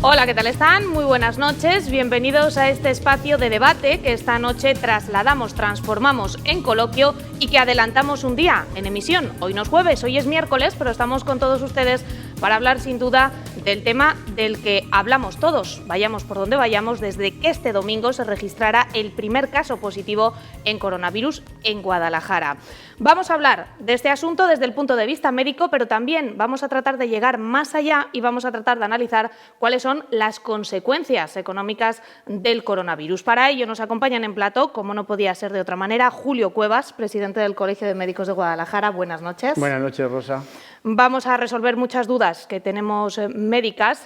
Hola, ¿qué tal están? Muy buenas noches. Bienvenidos a este espacio de debate que esta noche trasladamos, transformamos en coloquio y que adelantamos un día en emisión. Hoy no es jueves, hoy es miércoles, pero estamos con todos ustedes para hablar sin duda del tema del que hablamos todos, vayamos por donde vayamos, desde que este domingo se registrara el primer caso positivo en coronavirus en Guadalajara. Vamos a hablar de este asunto desde el punto de vista médico, pero también vamos a tratar de llegar más allá y vamos a tratar de analizar cuáles son las consecuencias económicas del coronavirus. Para ello nos acompañan en plató, como no podía ser de otra manera, Julio Cuevas, presidente del Colegio de Médicos de Guadalajara. Buenas noches. Buenas noches, Rosa. Vamos a resolver muchas dudas que tenemos médicas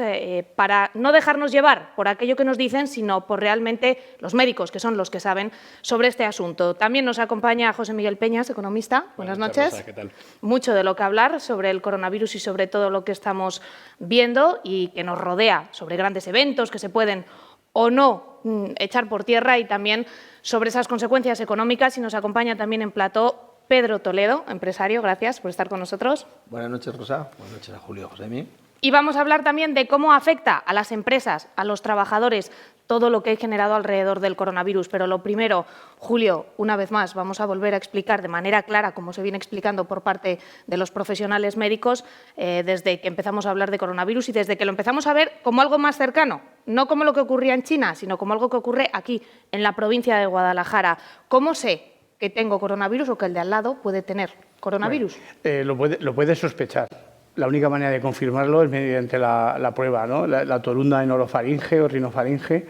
para no dejarnos llevar por aquello que nos dicen, sino por realmente los médicos, que son los que saben sobre este asunto. También nos acompaña José Miguel Peñas, economista. Buenas noches. Rosa, ¿qué tal? Mucho de lo que hablar sobre el coronavirus y sobre todo lo que estamos viendo y que nos rodea, sobre grandes eventos que se pueden o no echar por tierra y también sobre esas consecuencias económicas. Y nos acompaña también en plató Pedro Toledo, empresario. Gracias por estar con nosotros. Buenas noches, Rosa. Buenas noches a Julio, Josemi. Y vamos a hablar también de cómo afecta a las empresas, a los trabajadores, todo lo que ha generado alrededor del coronavirus. Pero lo primero, Julio, una vez más, vamos a volver a explicar de manera clara, como se viene explicando por parte de los profesionales médicos, desde que empezamos a hablar de coronavirus y desde que lo empezamos a ver como algo más cercano, no como lo que ocurría en China, sino como algo que ocurre aquí, en la provincia de Guadalajara. ¿Cómo sé que tengo coronavirus o que el de al lado puede tener coronavirus? Bueno, lo puedes sospechar. La única manera de confirmarlo es mediante la prueba, ¿no? La torunda en orofaringe o rinofaringe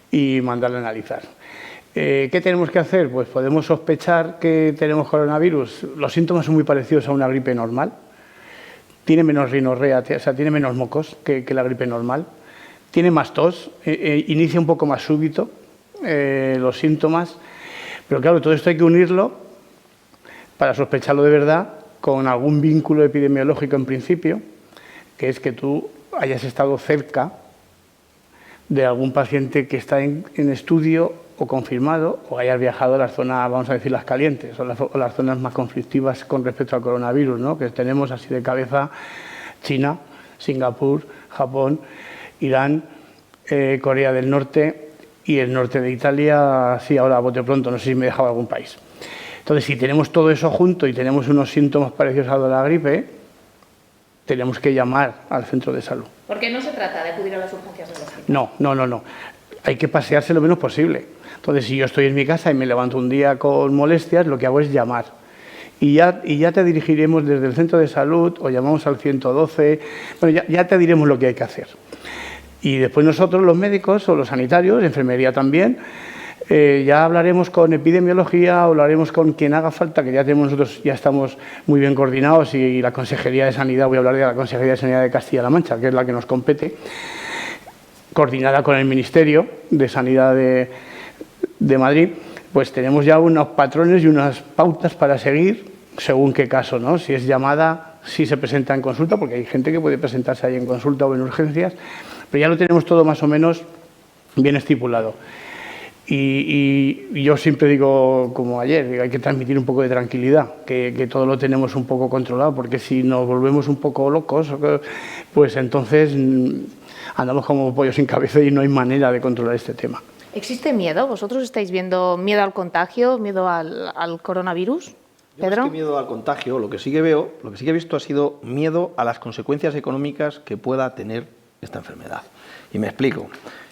y mandarla a analizar. ¿Qué tenemos que hacer? Pues podemos sospechar que tenemos coronavirus. Los síntomas son muy parecidos a una gripe normal. Tiene menos rinorrea, o sea, tiene menos mocos que la gripe normal. Tiene más tos, inicia un poco más súbito los síntomas. Pero claro, todo esto hay que unirlo para sospecharlo de verdad con algún vínculo epidemiológico en principio, que es que tú hayas estado cerca de algún paciente que está en estudio o confirmado, o hayas viajado a las zonas, vamos a decir, las calientes, o las zonas más conflictivas con respecto al coronavirus, ¿no? Que tenemos así de cabeza China, Singapur, Japón, Irán, Corea del Norte y el norte de Italia, sí, ahora a bote pronto, no sé si me he dejado algún país. Entonces, si tenemos todo eso junto y tenemos unos síntomas parecidos a la gripe, tenemos que llamar al centro de salud. Porque no se trata de acudir a las urgencias del hospital. No. Hay que pasearse lo menos posible. Entonces, si yo estoy en mi casa y me levanto un día con molestias, lo que hago es llamar. Y ya te dirigiremos desde el centro de salud o llamamos al 112. Bueno, ya te diremos lo que hay que hacer. Y después nosotros, los médicos o los sanitarios, enfermería también, ya hablaremos con epidemiología o hablaremos con quien haga falta, que ya tenemos nosotros, ya estamos muy bien coordinados y la Consejería de Sanidad, voy a hablar de la Consejería de Sanidad de Castilla-La Mancha, que es la que nos compete, coordinada con el Ministerio de Sanidad de Madrid, pues tenemos ya unos patrones y unas pautas para seguir según qué caso, ¿no? Si es llamada, si se presenta en consulta, porque hay gente que puede presentarse ahí en consulta o en urgencias, pero ya lo tenemos todo más o menos bien estipulado. Y yo siempre digo, como ayer, hay que transmitir un poco de tranquilidad, que todo lo tenemos un poco controlado, porque si nos volvemos un poco locos, pues entonces andamos como pollo sin cabeza y no hay manera de controlar este tema. ¿Existe miedo? ¿Vosotros estáis viendo miedo al contagio, miedo al coronavirus? ¿Pedro? Más que miedo al contagio, lo que sí que he visto ha sido miedo a las consecuencias económicas que pueda tener esta enfermedad. Y me explico.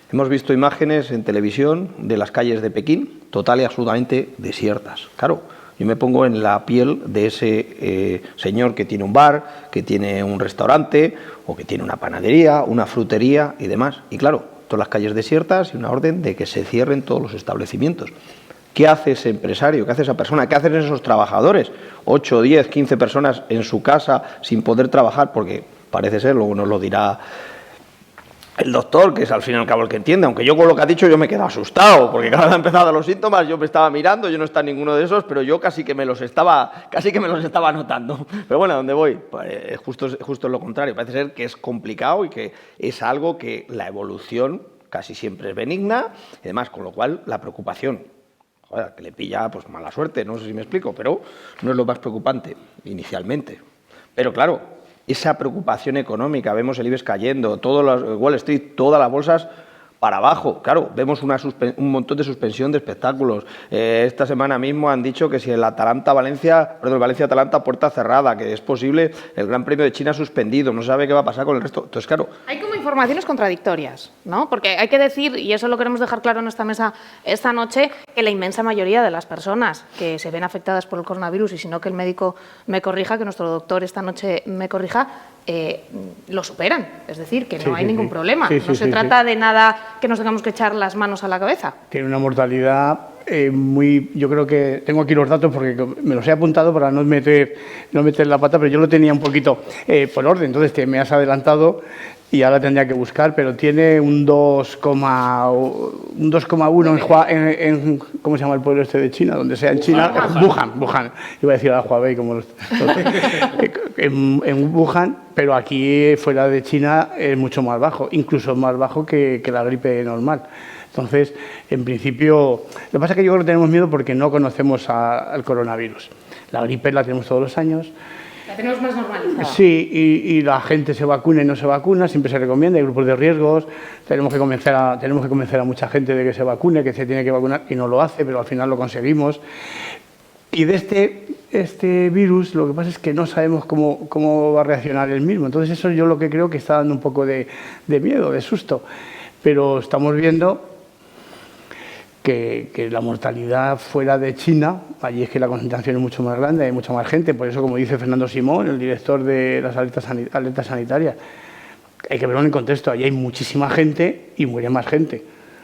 Hemos visto imágenes en televisión de las calles de Pekín total y absolutamente desiertas. Claro, yo me pongo en la piel de ese señor que tiene un bar, que tiene un restaurante o que tiene una panadería, una frutería y demás. Y claro, todas las calles desiertas y una orden de que se cierren todos los establecimientos. ¿Qué hace ese empresario? ¿Qué hace esa persona? ¿Qué hacen esos trabajadores? 8, 10, 15 personas en su casa sin poder trabajar, porque parece ser, luego nos lo dirá el doctor, que es al fin y al cabo el que entiende, aunque yo con lo que ha dicho yo me he quedado asustado, porque cada vez han empezado los síntomas, yo me estaba mirando, yo no estaba en ninguno de esos, pero yo casi que me los estaba notando. Pero bueno, ¿a dónde voy? Pues justo lo contrario, parece ser que es complicado y que es algo que la evolución casi siempre es benigna, y además, con lo cual la preocupación, joder, que le pilla pues mala suerte, no sé si me explico, pero no es lo más preocupante inicialmente. Pero claro, esa preocupación económica. Vemos el IBEX cayendo, Wall Street, todas las bolsas para abajo. Claro, vemos un montón de suspensión de espectáculos. Esta semana mismo han dicho que si el Valencia-Atalanta puerta cerrada, que es posible el Gran Premio de China suspendido, no se sabe qué va a pasar con el resto. Entonces, claro, hay como informaciones contradictorias, ¿no? Porque hay que decir, y eso lo queremos dejar claro en esta mesa esta noche, que la inmensa mayoría de las personas que se ven afectadas por el coronavirus, y si no que el médico me corrija, que nuestro doctor esta noche me corrija, lo superan. Es decir, que no hay ningún problema. No se trata de nada que nos tengamos que echar las manos a la cabeza. Tiene una mortalidad yo creo que tengo aquí los datos porque me los he apuntado para no meter la pata, pero yo lo tenía un poquito por orden, entonces me has adelantado y ahora tendría que buscar, pero tiene un 2,1 en ¿cómo se llama el pueblo este de China? Donde sea en China, Wuhan. Iba a decir a Huawei como en Wuhan, pero aquí fuera de China es mucho más bajo, incluso más bajo que la gripe normal. Entonces, en principio, lo que pasa es que yo creo que tenemos miedo porque no conocemos al coronavirus. La gripe la tenemos todos los años. La tenemos más normalizada. Sí, y la gente se vacuna y no se vacuna, siempre se recomienda, hay grupos de riesgos, tenemos que convencer a mucha gente de que se vacune, que se tiene que vacunar y no lo hace, pero al final lo conseguimos. Y de este virus lo que pasa es que no sabemos cómo va a reaccionar el mismo, entonces eso yo lo que creo que está dando un poco de miedo, de susto, pero estamos viendo que la mortalidad fuera de China, allí es que la concentración es mucho más grande, hay mucha más gente, por eso, como dice Fernando Simón, el director de las alertas sanitarias, hay que verlo en contexto, allí hay muchísima gente y muere más gente.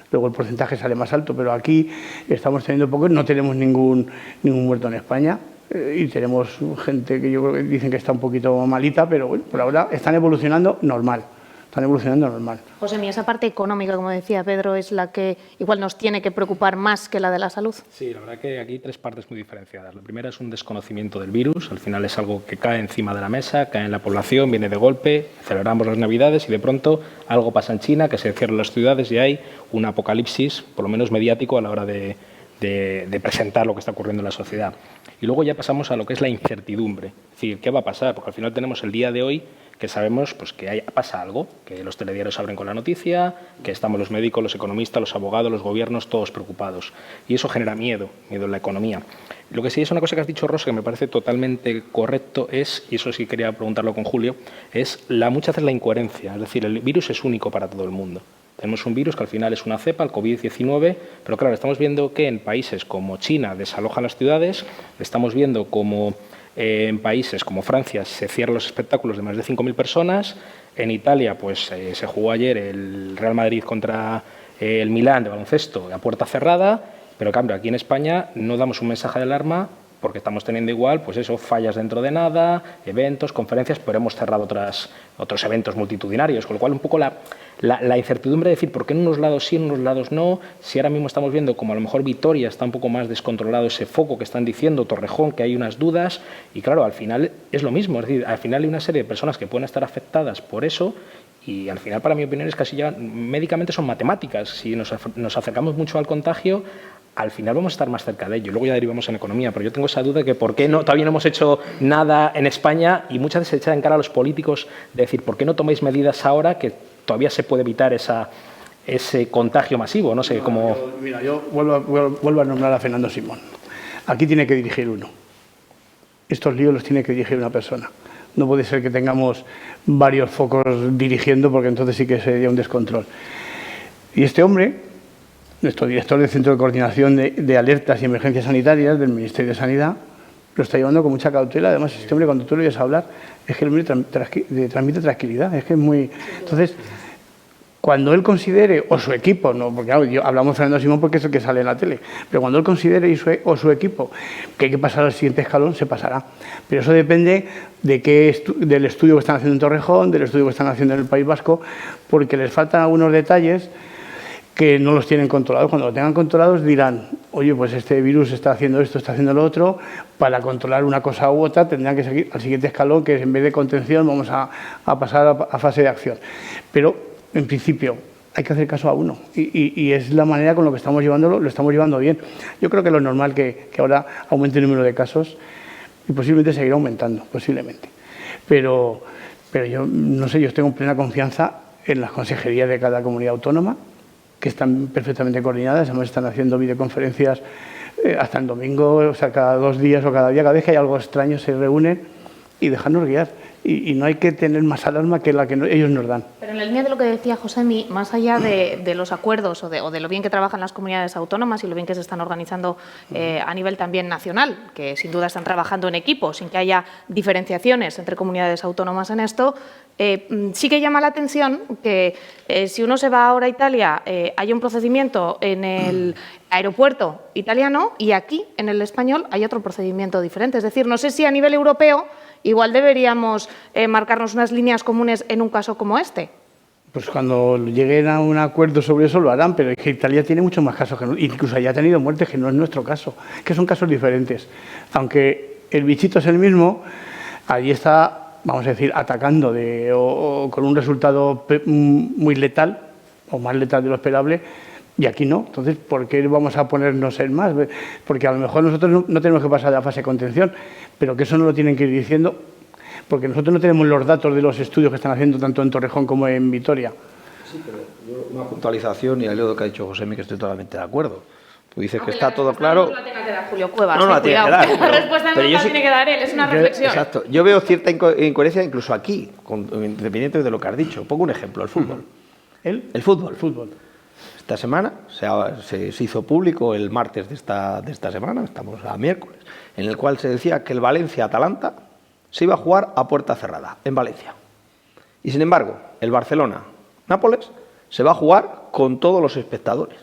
Luego el porcentaje sale más alto, pero aquí estamos teniendo pocos, no tenemos ningún muerto en España y tenemos gente que yo creo que dicen que está un poquito malita, pero bueno, por ahora están evolucionando normal. Josemi, esa parte económica, como decía Pedro, es la que igual nos tiene que preocupar más que la de la salud. Sí, la verdad que aquí hay tres partes muy diferenciadas. La primera es un desconocimiento del virus, al final es algo que cae encima de la mesa, cae en la población, viene de golpe, celebramos las Navidades y de pronto algo pasa en China, que se cierran las ciudades y hay un apocalipsis, por lo menos mediático, a la hora de presentar lo que está ocurriendo en la sociedad. Y luego ya pasamos a lo que es la incertidumbre, es decir, ¿qué va a pasar? Porque al final tenemos el día de hoy que sabemos pues, que pasa algo, que los telediarios abren con la noticia, que estamos los médicos, los economistas, los abogados, los gobiernos, todos preocupados. Y eso genera miedo en la economía. Lo que sí es una cosa que has dicho, Rosa, que me parece totalmente correcto, es, y eso sí quería preguntarlo con Julio, es muchas veces la incoherencia. Es decir, el virus es único para todo el mundo. Tenemos un virus que al final es una cepa, el COVID-19, pero claro, estamos viendo que en países como China desalojan las ciudades, estamos viendo como en países como Francia se cierran los espectáculos de más de 5.000 personas, en Italia pues se jugó ayer el Real Madrid contra el Milán de baloncesto a puerta cerrada, pero en cambio aquí en España no damos un mensaje de alarma porque estamos teniendo igual, pues eso, fallas dentro de nada, eventos, conferencias, pero hemos cerrado otros eventos multitudinarios, con lo cual un poco la incertidumbre de decir por qué en unos lados sí, en unos lados no, si ahora mismo estamos viendo como a lo mejor Vitoria está un poco más descontrolado ese foco que están diciendo, Torrejón, que hay unas dudas, y claro, al final es lo mismo, es decir, al final hay una serie de personas que pueden estar afectadas por eso, y al final, para mi opinión, es casi ya médicamente son matemáticas, si nos acercamos mucho al contagio, al final vamos a estar más cerca de ello. Luego ya derivamos en economía, pero yo tengo esa duda de que por qué todavía no hemos hecho nada en España y muchas veces se echa en cara a los políticos de decir, ¿por qué no tomáis medidas ahora que todavía se puede evitar ese contagio masivo? No sé cómo... Yo vuelvo a nombrar a Fernando Simón. Aquí tiene que dirigir uno. Estos líos los tiene que dirigir una persona. No puede ser que tengamos varios focos dirigiendo porque entonces sí que sería un descontrol. Y este hombre, nuestro director del Centro de Coordinación de Alertas y Emergencias Sanitarias del Ministerio de Sanidad, lo está llevando con mucha cautela. Además, este hombre, cuando tú le oyes hablar, es que el hombre transmite tranquilidad. Es que es muy... Entonces, cuando él considere, o su equipo, no, porque claro, hablamos de Fernando Simón porque es el que sale en la tele, pero cuando él considere o su equipo que hay que pasar al siguiente escalón, se pasará. Pero eso depende del estudio que están haciendo en Torrejón, del estudio que están haciendo en el País Vasco, porque les faltan algunos detalles que no los tienen controlados. Cuando lo tengan controlados dirán, oye, pues este virus está haciendo esto, está haciendo lo otro, para controlar una cosa u otra tendrán que seguir al siguiente escalón, que es en vez de contención vamos a pasar a fase de acción. Pero, en principio, hay que hacer caso a uno y es la manera con la que estamos llevándolo, lo estamos llevando bien. Yo creo que lo normal que ahora aumente el número de casos y posiblemente seguirá aumentando, posiblemente. Pero pero yo no sé, yo tengo plena confianza en las consejerías de cada comunidad autónoma, que están perfectamente coordinadas. Además están haciendo videoconferencias hasta el domingo, o sea, cada 2 días o cada día. Cada vez que hay algo extraño se reúnen y dejarnos guiar. Y no hay que tener más alarma que la que ellos nos dan. Pero en la línea de lo que decía Josemi, más allá de los acuerdos o de lo bien que trabajan las comunidades autónomas y lo bien que se están organizando a nivel también nacional, que sin duda están trabajando en equipo, sin que haya diferenciaciones entre comunidades autónomas en esto, sí que llama la atención que si uno se va ahora a Italia, hay un procedimiento en el aeropuerto italiano y aquí, en el español, hay otro procedimiento diferente. Es decir, no sé si a nivel europeo igual deberíamos marcarnos unas líneas comunes en un caso como este. Pues cuando lleguen a un acuerdo sobre eso lo harán, pero es que Italia tiene muchos más casos, incluso allá ha tenido muertes, que no es nuestro caso, que son casos diferentes. Aunque el bichito es el mismo, allí está, vamos a decir, atacando o con un resultado muy letal, o más letal de lo esperable, y aquí no. Entonces, ¿por qué vamos a ponernos en más? Porque a lo mejor nosotros no tenemos que pasar de la fase de contención, pero que eso no lo tienen que ir diciendo, porque nosotros no tenemos los datos de los estudios que están haciendo tanto en Torrejón como en Vitoria. Sí, pero una puntualización y al lo que ha dicho Josemi, que estoy totalmente de acuerdo. Tú dices que está todo claro. No la tenga que dar Julio Cuevas. No la tiene que dar. La respuesta no la tiene que dar él, es una reflexión. Exacto. Yo veo cierta incoherencia incluso aquí, independientemente de lo que has dicho. Pongo un ejemplo, el fútbol. El fútbol. El fútbol. Esta semana se hizo público el martes de esta semana, estamos a miércoles, en el cual se decía que el Valencia-Atalanta se iba a jugar a puerta cerrada, en Valencia. Y sin embargo, el Barcelona-Nápoles se va a jugar con todos los espectadores.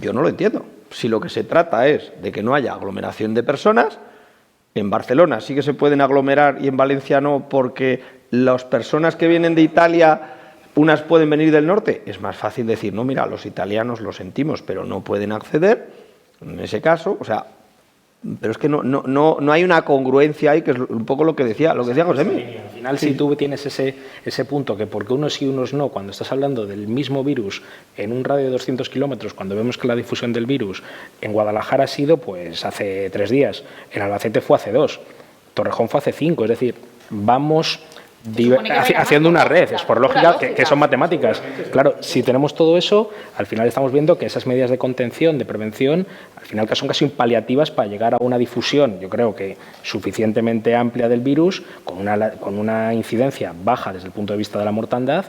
Yo no lo entiendo. Si lo que se trata es de que no haya aglomeración de personas, en Barcelona sí que se pueden aglomerar y en Valencia no, porque las personas que vienen de Italia, unas pueden venir del norte, es más fácil decir, no, mira, los italianos lo sentimos, pero no pueden acceder, en ese caso, o sea, pero es que no hay una congruencia ahí, que es un poco lo que decía Josemi. Al final, si tú tienes ese punto, que porque unos sí, unos no, cuando estás hablando del mismo virus en un radio de 200 kilómetros, cuando vemos que la difusión del virus en Guadalajara ha sido pues hace 3 días, en Albacete fue hace 2, Torrejón fue hace 5, es decir, vamos haciendo una red, es por lógica que son matemáticas. Claro, si tenemos todo eso, al final estamos viendo que esas medidas de contención, de prevención, al final que son casi paliativas para llegar a una difusión, yo creo que suficientemente amplia del virus, con una incidencia baja desde el punto de vista de la mortandad,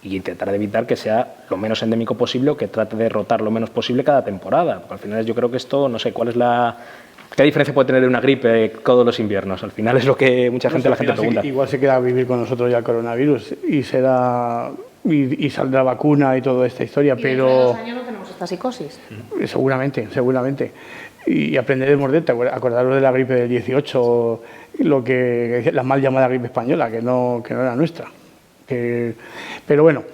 y intentar evitar que sea lo menos endémico posible o que trate de rotar lo menos posible cada temporada. Porque al final yo creo que esto, no sé, ¿qué diferencia puede tener de una gripe todos los inviernos? Al final es lo que la gente pregunta. Igual se queda a vivir con nosotros ya el coronavirus y saldrá vacuna y toda esta historia, pero... En 2 años no tenemos esta psicosis. Seguramente. Y aprenderemos de esto. Acordaros de la gripe del 18, la mal llamada gripe española, que no era nuestra. Pero bueno,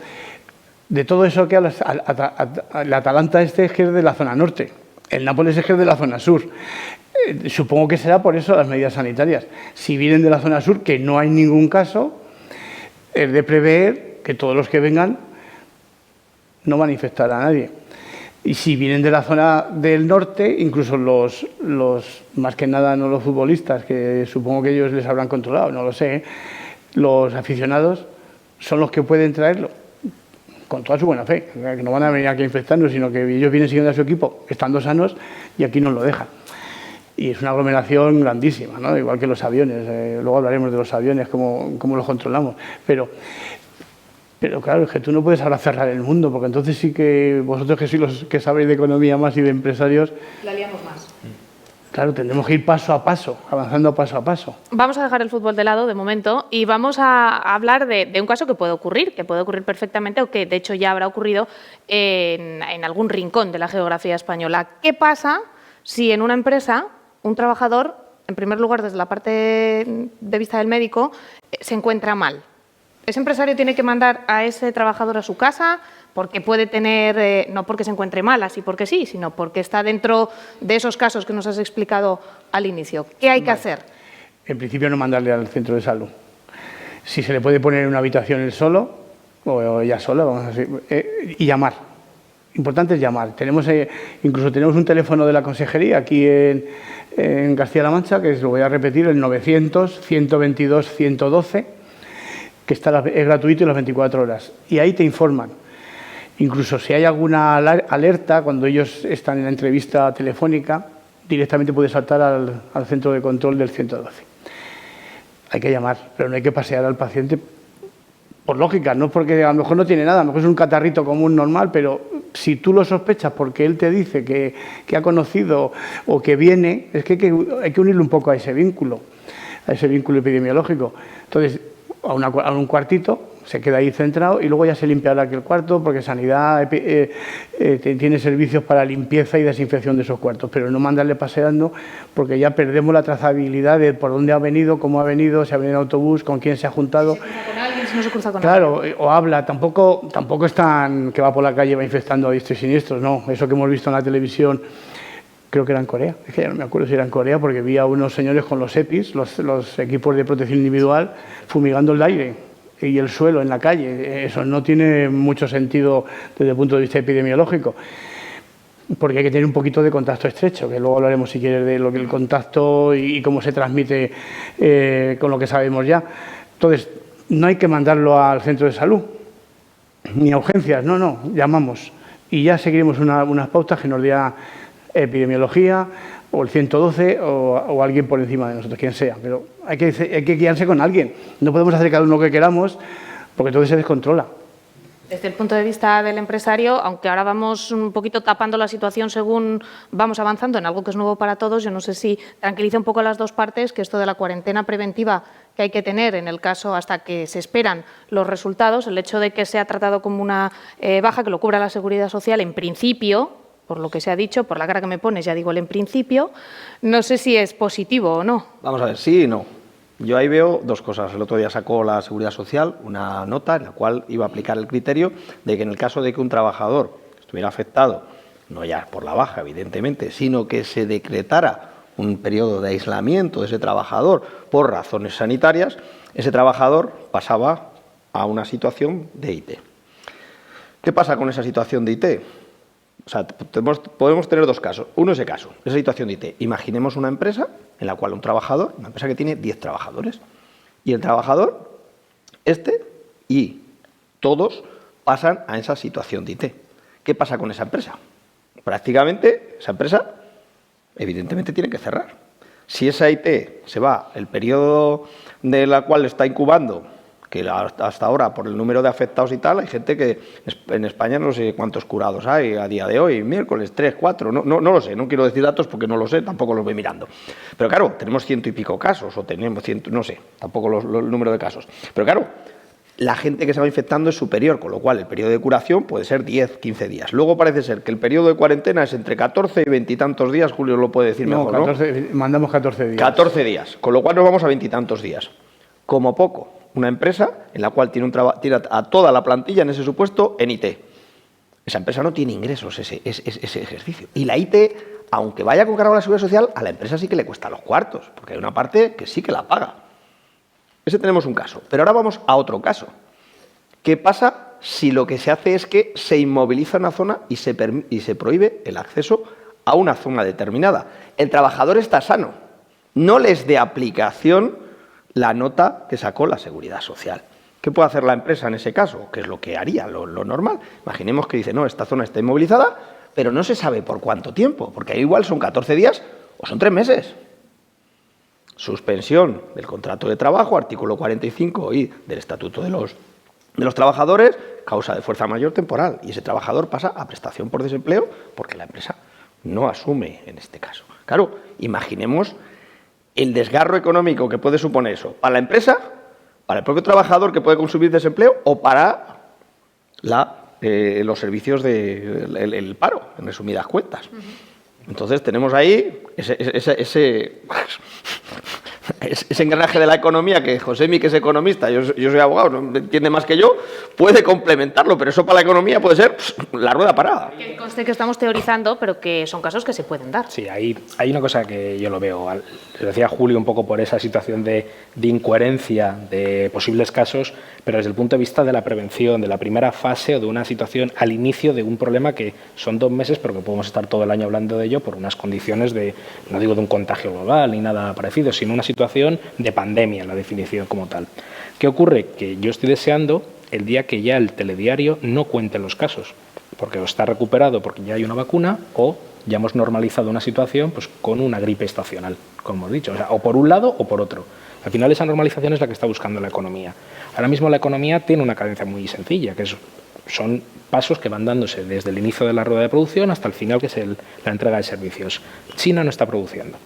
de todo eso que hablas, el Atalanta es que es de la zona norte, el Nápoles es que es de la zona sur. Supongo que será por eso las medidas sanitarias. Si vienen de la zona sur, que no hay ningún caso, es de prever que todos los que vengan no van a infectar a nadie. Y si vienen de la zona del norte, incluso los más que nada no los futbolistas, que supongo que ellos les habrán controlado, no lo sé, los aficionados son los que pueden traerlo, con toda su buena fe, que no van a venir aquí a infectarnos, sino que ellos vienen siguiendo a su equipo, estando sanos, y aquí nos lo dejan. Y es una aglomeración grandísima, ¿no? Igual que los aviones, luego hablaremos de los aviones, cómo los controlamos, pero claro, es que tú no puedes ahora cerrar el mundo, porque entonces sí que vosotros que sois los que sabéis de economía más y de empresarios... La liamos más. Claro, tendremos que ir paso a paso, avanzando paso a paso. Vamos a dejar el fútbol de lado de momento y vamos a hablar de un caso que puede ocurrir perfectamente o que de hecho ya habrá ocurrido en algún rincón de la geografía española. ¿Qué pasa si en una empresa un trabajador, en primer lugar desde la parte de vista del médico, se encuentra mal? Ese empresario tiene que mandar a ese trabajador a su casa porque puede tener, no porque se encuentre mal, así porque sí, sino porque está dentro de esos casos que nos has explicado al inicio. ¿Qué hay que hacer? En principio no mandarle al centro de salud. Si se le puede poner en una habitación él solo, o ella sola, vamos a decir, y llamar. Importante es llamar. Incluso tenemos un teléfono de la consejería aquí en Castilla-La Mancha, que lo voy a repetir, el 900-122-112, que es gratuito y las 24 horas. Y ahí te informan. Incluso si hay alguna alerta, cuando ellos están en la entrevista telefónica, directamente puedes saltar al centro de control del 112. Hay que llamar, pero no hay que pasear al paciente por lógica, no porque a lo mejor no tiene nada, a lo mejor es un catarrito común normal, pero si tú lo sospechas porque él te dice que ha conocido o que viene, es que hay que unirle un poco a ese vínculo epidemiológico. Entonces, a un cuartito, se queda ahí centrado y luego ya se limpiará aquel cuarto porque Sanidad tiene servicios para limpieza y desinfección de esos cuartos, pero no mandarle paseando porque ya perdemos la trazabilidad de por dónde ha venido, cómo ha venido, si ha venido en autobús, con quién se ha juntado. ¿Se cruza con alguien, si no se cruza con claro, alguien? o habla, tampoco es tan que va por la calle, va infectando a diestros y siniestros, no, eso que hemos visto en la televisión. Creo que era en Corea, es que ya no me acuerdo si era en Corea, porque vi a unos señores con los EPIs, los equipos de protección individual, fumigando el aire y el suelo en la calle. Eso no tiene mucho sentido desde el punto de vista epidemiológico, porque hay que tener un poquito de contacto estrecho, que luego hablaremos si quieres de lo que el contacto y cómo se transmite con lo que sabemos ya. Entonces, no hay que mandarlo al centro de salud, ni a urgencias, no, llamamos y ya seguiremos unas pautas que nos dé epidemiología o el 112 o alguien por encima de nosotros, quien sea, pero hay que guiarse con alguien. No podemos hacer cada uno lo que queramos porque todo se descontrola. Desde el punto de vista del empresario, aunque ahora vamos un poquito tapando la situación según vamos avanzando en algo que es nuevo para todos, yo no sé si tranquiliza un poco a las dos partes que esto de la cuarentena preventiva que hay que tener en el caso hasta que se esperan los resultados, el hecho de que sea tratado como una baja que lo cubra la Seguridad Social, en principio, por lo que se ha dicho, por la cara que me pones, ya digo el en principio, no sé si es positivo o no. Vamos a ver, sí y no. Yo ahí veo dos cosas. El otro día sacó la Seguridad Social una nota en la cual iba a aplicar el criterio de que en el caso de que un trabajador estuviera afectado, no ya por la baja, evidentemente, sino que se decretara un periodo de aislamiento de ese trabajador por razones sanitarias, ese trabajador pasaba a una situación de IT. ¿Qué pasa con esa situación de IT? O sea, podemos tener dos casos. Uno es ese caso, esa situación de IT. Imaginemos una empresa en la cual un trabajador, una empresa que tiene 10 trabajadores, y el trabajador, y todos pasan a esa situación de IT. ¿Qué pasa con esa empresa? Prácticamente, esa empresa, evidentemente, tiene que cerrar. Si esa IT se va, el periodo de la cual está incubando, que hasta ahora, por el número de afectados y tal, hay gente que en España no sé cuántos curados hay a día de hoy, miércoles, 3, 4, no lo sé, no quiero decir datos porque no lo sé, tampoco los voy mirando. Pero claro, tenemos 100 y pico casos, o tenemos 100, no sé, tampoco el número de casos. Pero claro, la gente que se va infectando es superior, con lo cual el periodo de curación puede ser 10, 15 días. Luego parece ser que el periodo de cuarentena es entre 14 y 20 y tantos días, Julio lo puede decir mejor, 14, ¿no? Mandamos 14 días. 14 días, con lo cual nos vamos a 20 y tantos días. Como poco, una empresa en la cual tiene a toda la plantilla en ese supuesto en IT. Esa empresa no tiene ingresos ese ejercicio. Y la IT, aunque vaya con cargo a la Seguridad Social, a la empresa sí que le cuesta los cuartos, porque hay una parte que sí que la paga. Ese tenemos un caso. Pero ahora vamos a otro caso. ¿Qué pasa si lo que se hace es que se inmoviliza una zona y se prohíbe el acceso a una zona determinada? El trabajador está sano. No les dé aplicación la nota que sacó la Seguridad Social. ¿Qué puede hacer la empresa en ese caso? ¿Qué es lo que haría? Lo normal. Imaginemos que dice, no, esta zona está inmovilizada, pero no se sabe por cuánto tiempo, porque ahí igual son 14 días o son 3 meses. Suspensión del contrato de trabajo, artículo 45 y del Estatuto de los Trabajadores, causa de fuerza mayor temporal. Y ese trabajador pasa a prestación por desempleo porque la empresa no asume en este caso. Claro, imaginemos el desgarro económico que puede suponer eso para la empresa, para el propio trabajador que puede consumir desempleo o para los servicios del paro, en resumidas cuentas. Entonces tenemos ahí ese engranaje de la economía que Josemi, que es economista, yo soy abogado, no entiende más que yo, puede complementarlo, pero eso para la economía puede ser la rueda parada. Que conste que estamos teorizando, pero que son casos que se pueden dar. Sí, hay una cosa que yo lo veo, lo decía Julio un poco por esa situación de incoherencia de posibles casos, pero desde el punto de vista de la prevención, de la primera fase o de una situación al inicio de un problema que son 2 meses, pero que podemos estar todo el año hablando de ello por unas condiciones no digo de un contagio global ni nada parecido, sino una situación situación de pandemia, la definición como tal. ¿Qué ocurre? Que yo estoy deseando el día que ya el telediario no cuente los casos, porque o está recuperado porque ya hay una vacuna o ya hemos normalizado una situación pues, con una gripe estacional, como hemos dicho, o sea, o por un lado o por otro. Al final esa normalización es la que está buscando la economía. Ahora mismo la economía tiene una cadencia muy sencilla, que son pasos que van dándose desde el inicio de la rueda de producción hasta el final, que es la entrega de servicios. China no está produciendo.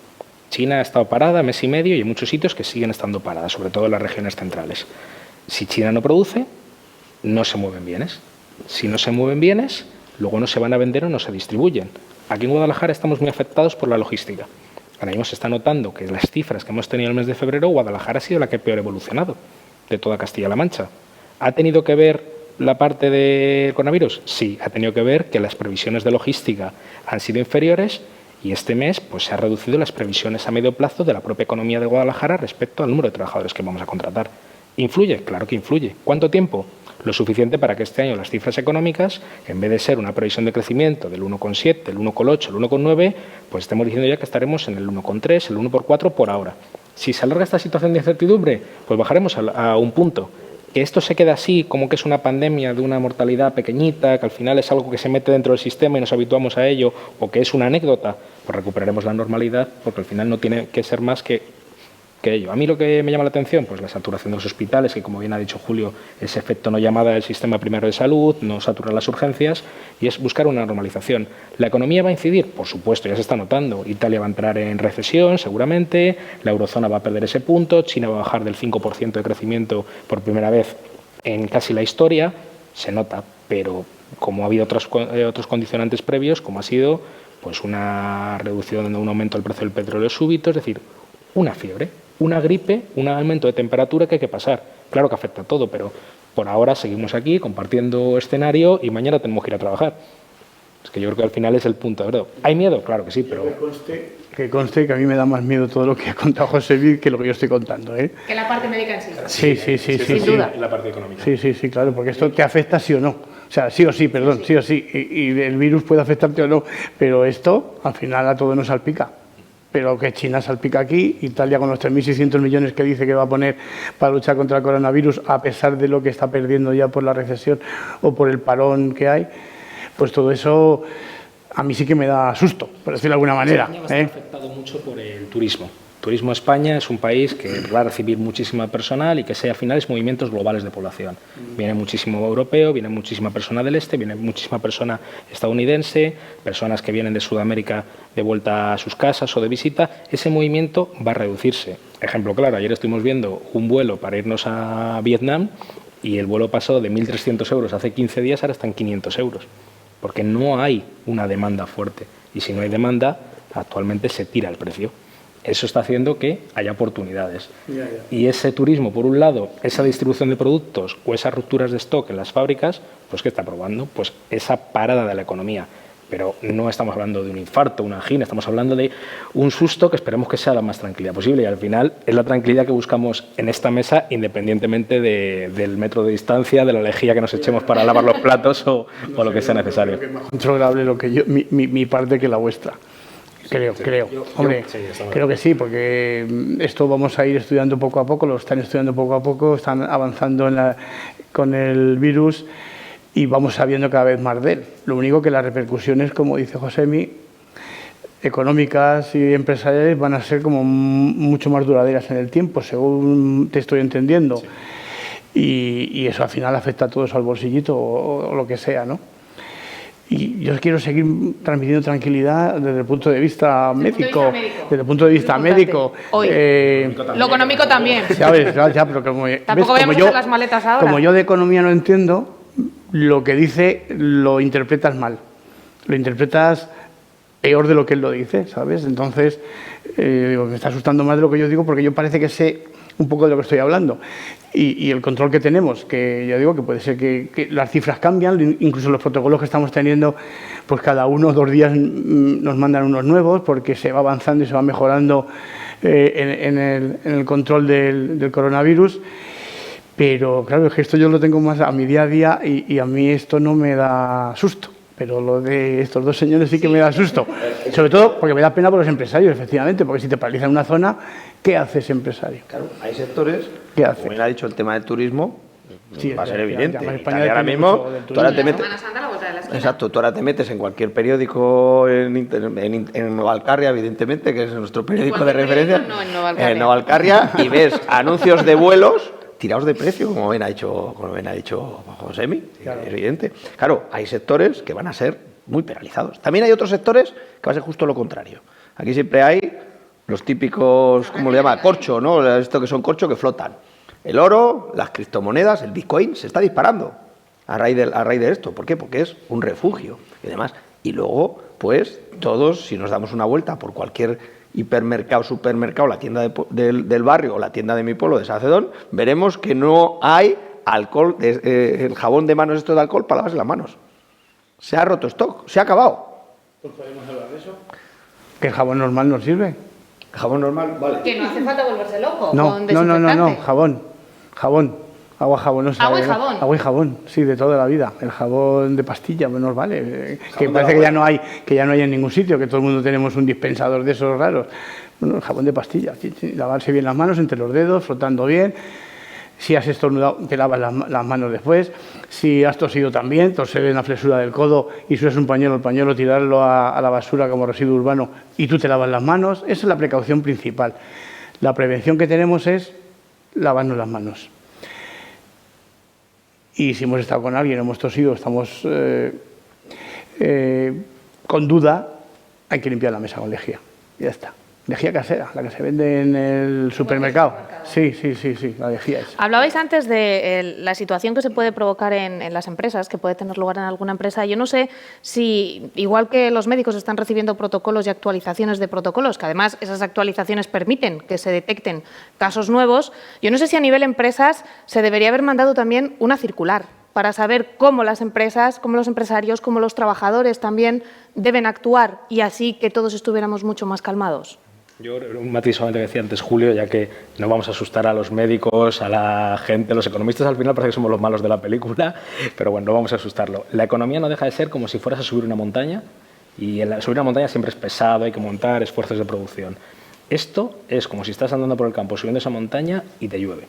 China ha estado parada mes y medio y en muchos sitios que siguen estando paradas, sobre todo en las regiones centrales. Si China no produce, no se mueven bienes. Si no se mueven bienes, luego no se van a vender o no se distribuyen. Aquí en Guadalajara estamos muy afectados por la logística. Ahora mismo se está notando que las cifras que hemos tenido el mes de febrero, Guadalajara ha sido la que peor ha evolucionado de toda Castilla-La Mancha. ¿Ha tenido que ver la parte del coronavirus? Sí, ha tenido que ver que las previsiones de logística han sido inferiores y este mes pues, se han reducido las previsiones a medio plazo de la propia economía de Guadalajara respecto al número de trabajadores que vamos a contratar. ¿Influye? Claro que influye. ¿Cuánto tiempo? Lo suficiente para que este año las cifras económicas, en vez de ser una previsión de crecimiento del 1,7, el 1,8, el 1,9, pues estemos diciendo ya que estaremos en el 1,3, el 1,4 por ahora. Si se alarga esta situación de incertidumbre, pues bajaremos a un punto. Que esto se quede así, como que es una pandemia de una mortalidad pequeñita, que al final es algo que se mete dentro del sistema y nos habituamos a ello, o que es una anécdota, pues recuperaremos la normalidad, porque al final no tiene que ser más que ello. A mí lo que me llama la atención, pues la saturación de los hospitales, que como bien ha dicho Julio, ese efecto no llamada del sistema primario de salud, no satura las urgencias, y es buscar una normalización. ¿La economía va a incidir? Por supuesto, ya se está notando. Italia va a entrar en recesión, seguramente, la eurozona va a perder ese punto, China va a bajar del 5% de crecimiento por primera vez en casi la historia, se nota, pero como ha habido otros condicionantes previos, como ha sido pues una reducción, un aumento del precio del petróleo súbito, es decir, una fiebre, una gripe, un aumento de temperatura que hay que pasar. Claro que afecta a todo, pero por ahora seguimos aquí compartiendo escenario y mañana tenemos que ir a trabajar. Es que yo creo que al final es el punto de verdad. ¿Hay miedo? Claro que sí, pero... Que conste que a mí me da más miedo todo lo que ha contado José Luis que lo que yo estoy contando, ¿eh? Que la parte médica en sí. Sí. Sin duda. La parte económica. Sí, claro, porque esto te afecta sí o no. O sea, sí o sí, perdón, sí o sí. Y el virus puede afectarte o no, pero esto al final a todos nos salpica. Pero que China salpica aquí, Italia con los 3.600 millones que dice que va a poner para luchar contra el coronavirus, a pesar de lo que está perdiendo ya por la recesión o por el parón que hay, pues todo eso a mí sí que me da susto, por decirlo de alguna manera. España va a estar afectado mucho por el turismo. Turismo España es un país que va a recibir muchísima personal y que sea al final es movimientos globales de población. Viene muchísimo europeo, viene muchísima persona del este, viene muchísima persona estadounidense, personas que vienen de Sudamérica de vuelta a sus casas o de visita. Ese movimiento va a reducirse. Ejemplo claro, ayer estuvimos viendo un vuelo para irnos a Vietnam y el vuelo pasó de 1.300 euros hace 15 días, ahora está en 500 euros, porque no hay una demanda fuerte. Y si no hay demanda, actualmente se tira el precio. Eso está haciendo que haya oportunidades. Y ese turismo, por un lado, esa distribución de productos o esas rupturas de stock en las fábricas, pues ¿qué está probando? Pues esa parada de la economía. Pero no estamos hablando de un infarto, una angina, estamos hablando de un susto que esperemos que sea la más tranquilidad posible. Y al final es la tranquilidad que buscamos en esta mesa, independientemente del metro de distancia, de la lejía que nos echemos para lavar los platos o lo que sea necesario. Es más controlable lo que yo, mi parte que la vuestra. Creo. Hombre, creo que sí, porque esto vamos a ir estudiando poco a poco, lo están estudiando poco a poco, están avanzando con el virus y vamos sabiendo cada vez más de él. Lo único que las repercusiones, como dice Josemi, económicas y empresariales van a ser como mucho más duraderas en el tiempo, según te estoy entendiendo. Sí. Y eso al final afecta a todos al bolsillito o lo que sea, ¿no? Y yo quiero seguir transmitiendo tranquilidad desde el punto de vista médico. Desde el punto de vista médico. Lo económico también. ¿Sabes? Ya, pero como, tampoco vayamos a hacer las maletas ahora. Como yo de economía no entiendo, lo que dice lo interpretas mal. Lo interpretas peor de lo que él lo dice, ¿sabes? Entonces, me está asustando más de lo que yo digo porque yo parece que sé un poco de lo que estoy hablando. Y el control que tenemos, que ya digo que puede ser que las cifras cambian, incluso los protocolos que estamos teniendo, pues cada 1 o 2 días nos mandan unos nuevos porque se va avanzando y se va mejorando en el control del coronavirus. Pero claro, es que esto yo lo tengo más a mi día a día y a mí esto no me da susto. pero lo de estos dos señores sí que me da susto. Sobre todo porque me da pena por los empresarios, efectivamente, porque si te paralizan una zona, ¿qué hace ese empresario? Claro, hay sectores, ¿Qué hace? como bien ha dicho el tema del turismo, Sí, va a ser ya, evidente. ya, España Italia ahora depende mismo, mucho del tú ahora te turismo. metes... Semana Santa a la vuelta de la esquina. Exacto, tú ahora te metes en cualquier periódico en Nueva Alcarria, evidentemente, que es nuestro periódico de Cualquier referencia. periódico, no, en Nueva Alcarria. En Nueva Alcarria, y ves anuncios de vuelos tirados de precio, como bien ha dicho Josemi, Claro. es evidente. Claro, hay sectores que van a ser muy penalizados. También hay otros sectores que va a ser justo lo contrario. Aquí siempre hay los típicos, ¿cómo le llama? Corcho, ¿no? Esto que son corcho que flotan. El oro, las criptomonedas, el Bitcoin se está disparando a raíz de esto. ¿Por qué? Porque es un refugio y demás. Y luego, pues, todos, si nos damos una vuelta por cualquier hipermercado, supermercado, la tienda del barrio o la tienda de mi pueblo de Sacedón, veremos que no hay alcohol, el jabón de manos esto de alcohol para lavarse las manos. Se ha roto stock, se ha acabado. Pues podemos hablar de eso. ¿Que el jabón normal no sirve? El jabón normal, vale. Que no hace falta volverse loco No, con no, desinfectante. jabón, agua jabonosa. Agua y jabón. Agua y jabón, sí, de toda la vida. El jabón de pastilla, pues nos vale. Que Jabón de parece la que ya no hay en ningún sitio, que todo el mundo tenemos un dispensador de esos raros. Bueno, el jabón de pastilla, lavarse bien las manos entre los dedos, frotando bien. Si has estornudado, te lavas las manos después. Si has tosido también, toser en la flexura del codo y si usas un pañuelo, el pañuelo tirarlo a la basura como residuo urbano y tú te lavas las manos. Esa es la precaución principal. La prevención que tenemos es lavarnos las manos. Y si hemos estado con alguien, hemos tosido, estamos con duda, hay que limpiar la mesa con lejía. Y ya está. Lejía casera, la que se vende en el supermercado. Sí, la lejía esa. Hablabais antes de la situación que se puede provocar en las empresas, que puede tener lugar en alguna empresa. Yo no sé si, igual que los médicos están recibiendo protocolos y actualizaciones de protocolos, que además esas actualizaciones permiten que se detecten casos nuevos, yo no sé si a nivel empresas se debería haber mandado también una circular para saber cómo las empresas, cómo los empresarios, cómo los trabajadores también deben actuar y así que todos estuviéramos mucho más calmados. Yo un matiz solamente que decía antes Julio, ya que no vamos a asustar a los médicos, a la gente, los economistas al final parece que somos los malos de la película, pero bueno, no vamos a asustarlo. La economía no deja de ser como si fueras a subir una montaña y subir una montaña siempre es pesado, hay que montar esfuerzos de producción. Esto es como si estás andando por el campo subiendo esa montaña y te llueve.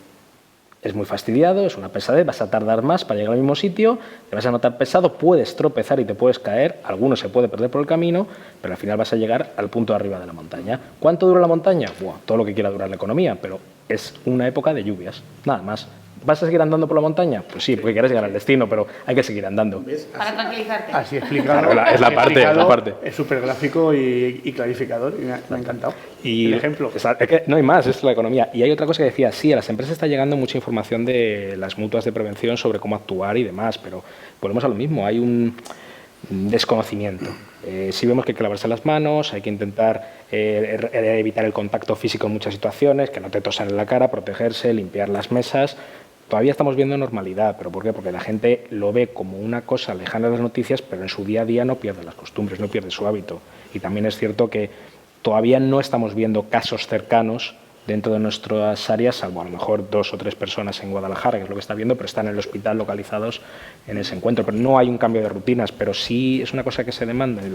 Es muy fastidiado, es una pesadez, vas a tardar más para llegar al mismo sitio, te vas a notar pesado, puedes tropezar y te puedes caer, algunos se puede perder por el camino, pero al final vas a llegar al punto de arriba de la montaña. ¿Cuánto dura la montaña? Buah, todo lo que quiera durar la economía, pero es una época de lluvias, nada más. ¿Vas a seguir andando por la montaña? Pues sí, porque quieres llegar al destino, pero hay que seguir andando. Para tranquilizarte. Así explicado. Claro, es la parte. Es súper gráfico y clarificador y me ha encantado. Y el ejemplo. Es que no hay más, es la economía. Y hay otra cosa que decía, sí, a las empresas está llegando mucha información de las mutuas de prevención sobre cómo actuar y demás, pero volvemos a lo mismo, hay un desconocimiento. Sí vemos que hay que lavarse las manos, hay que intentar evitar el contacto físico en muchas situaciones, que no te tosan en la cara, protegerse, limpiar las mesas. Todavía estamos viendo normalidad, ¿pero por qué? Porque la gente lo ve como una cosa lejana de las noticias, pero en su día a día no pierde las costumbres, no pierde su hábito. Y también es cierto que todavía no estamos viendo casos cercanos dentro de nuestras áreas, salvo a lo mejor 2 o 3 personas en Guadalajara, que es lo que está viendo, pero están en el hospital localizados en ese encuentro. Pero no hay un cambio de rutinas, pero sí es una cosa que se demanda, y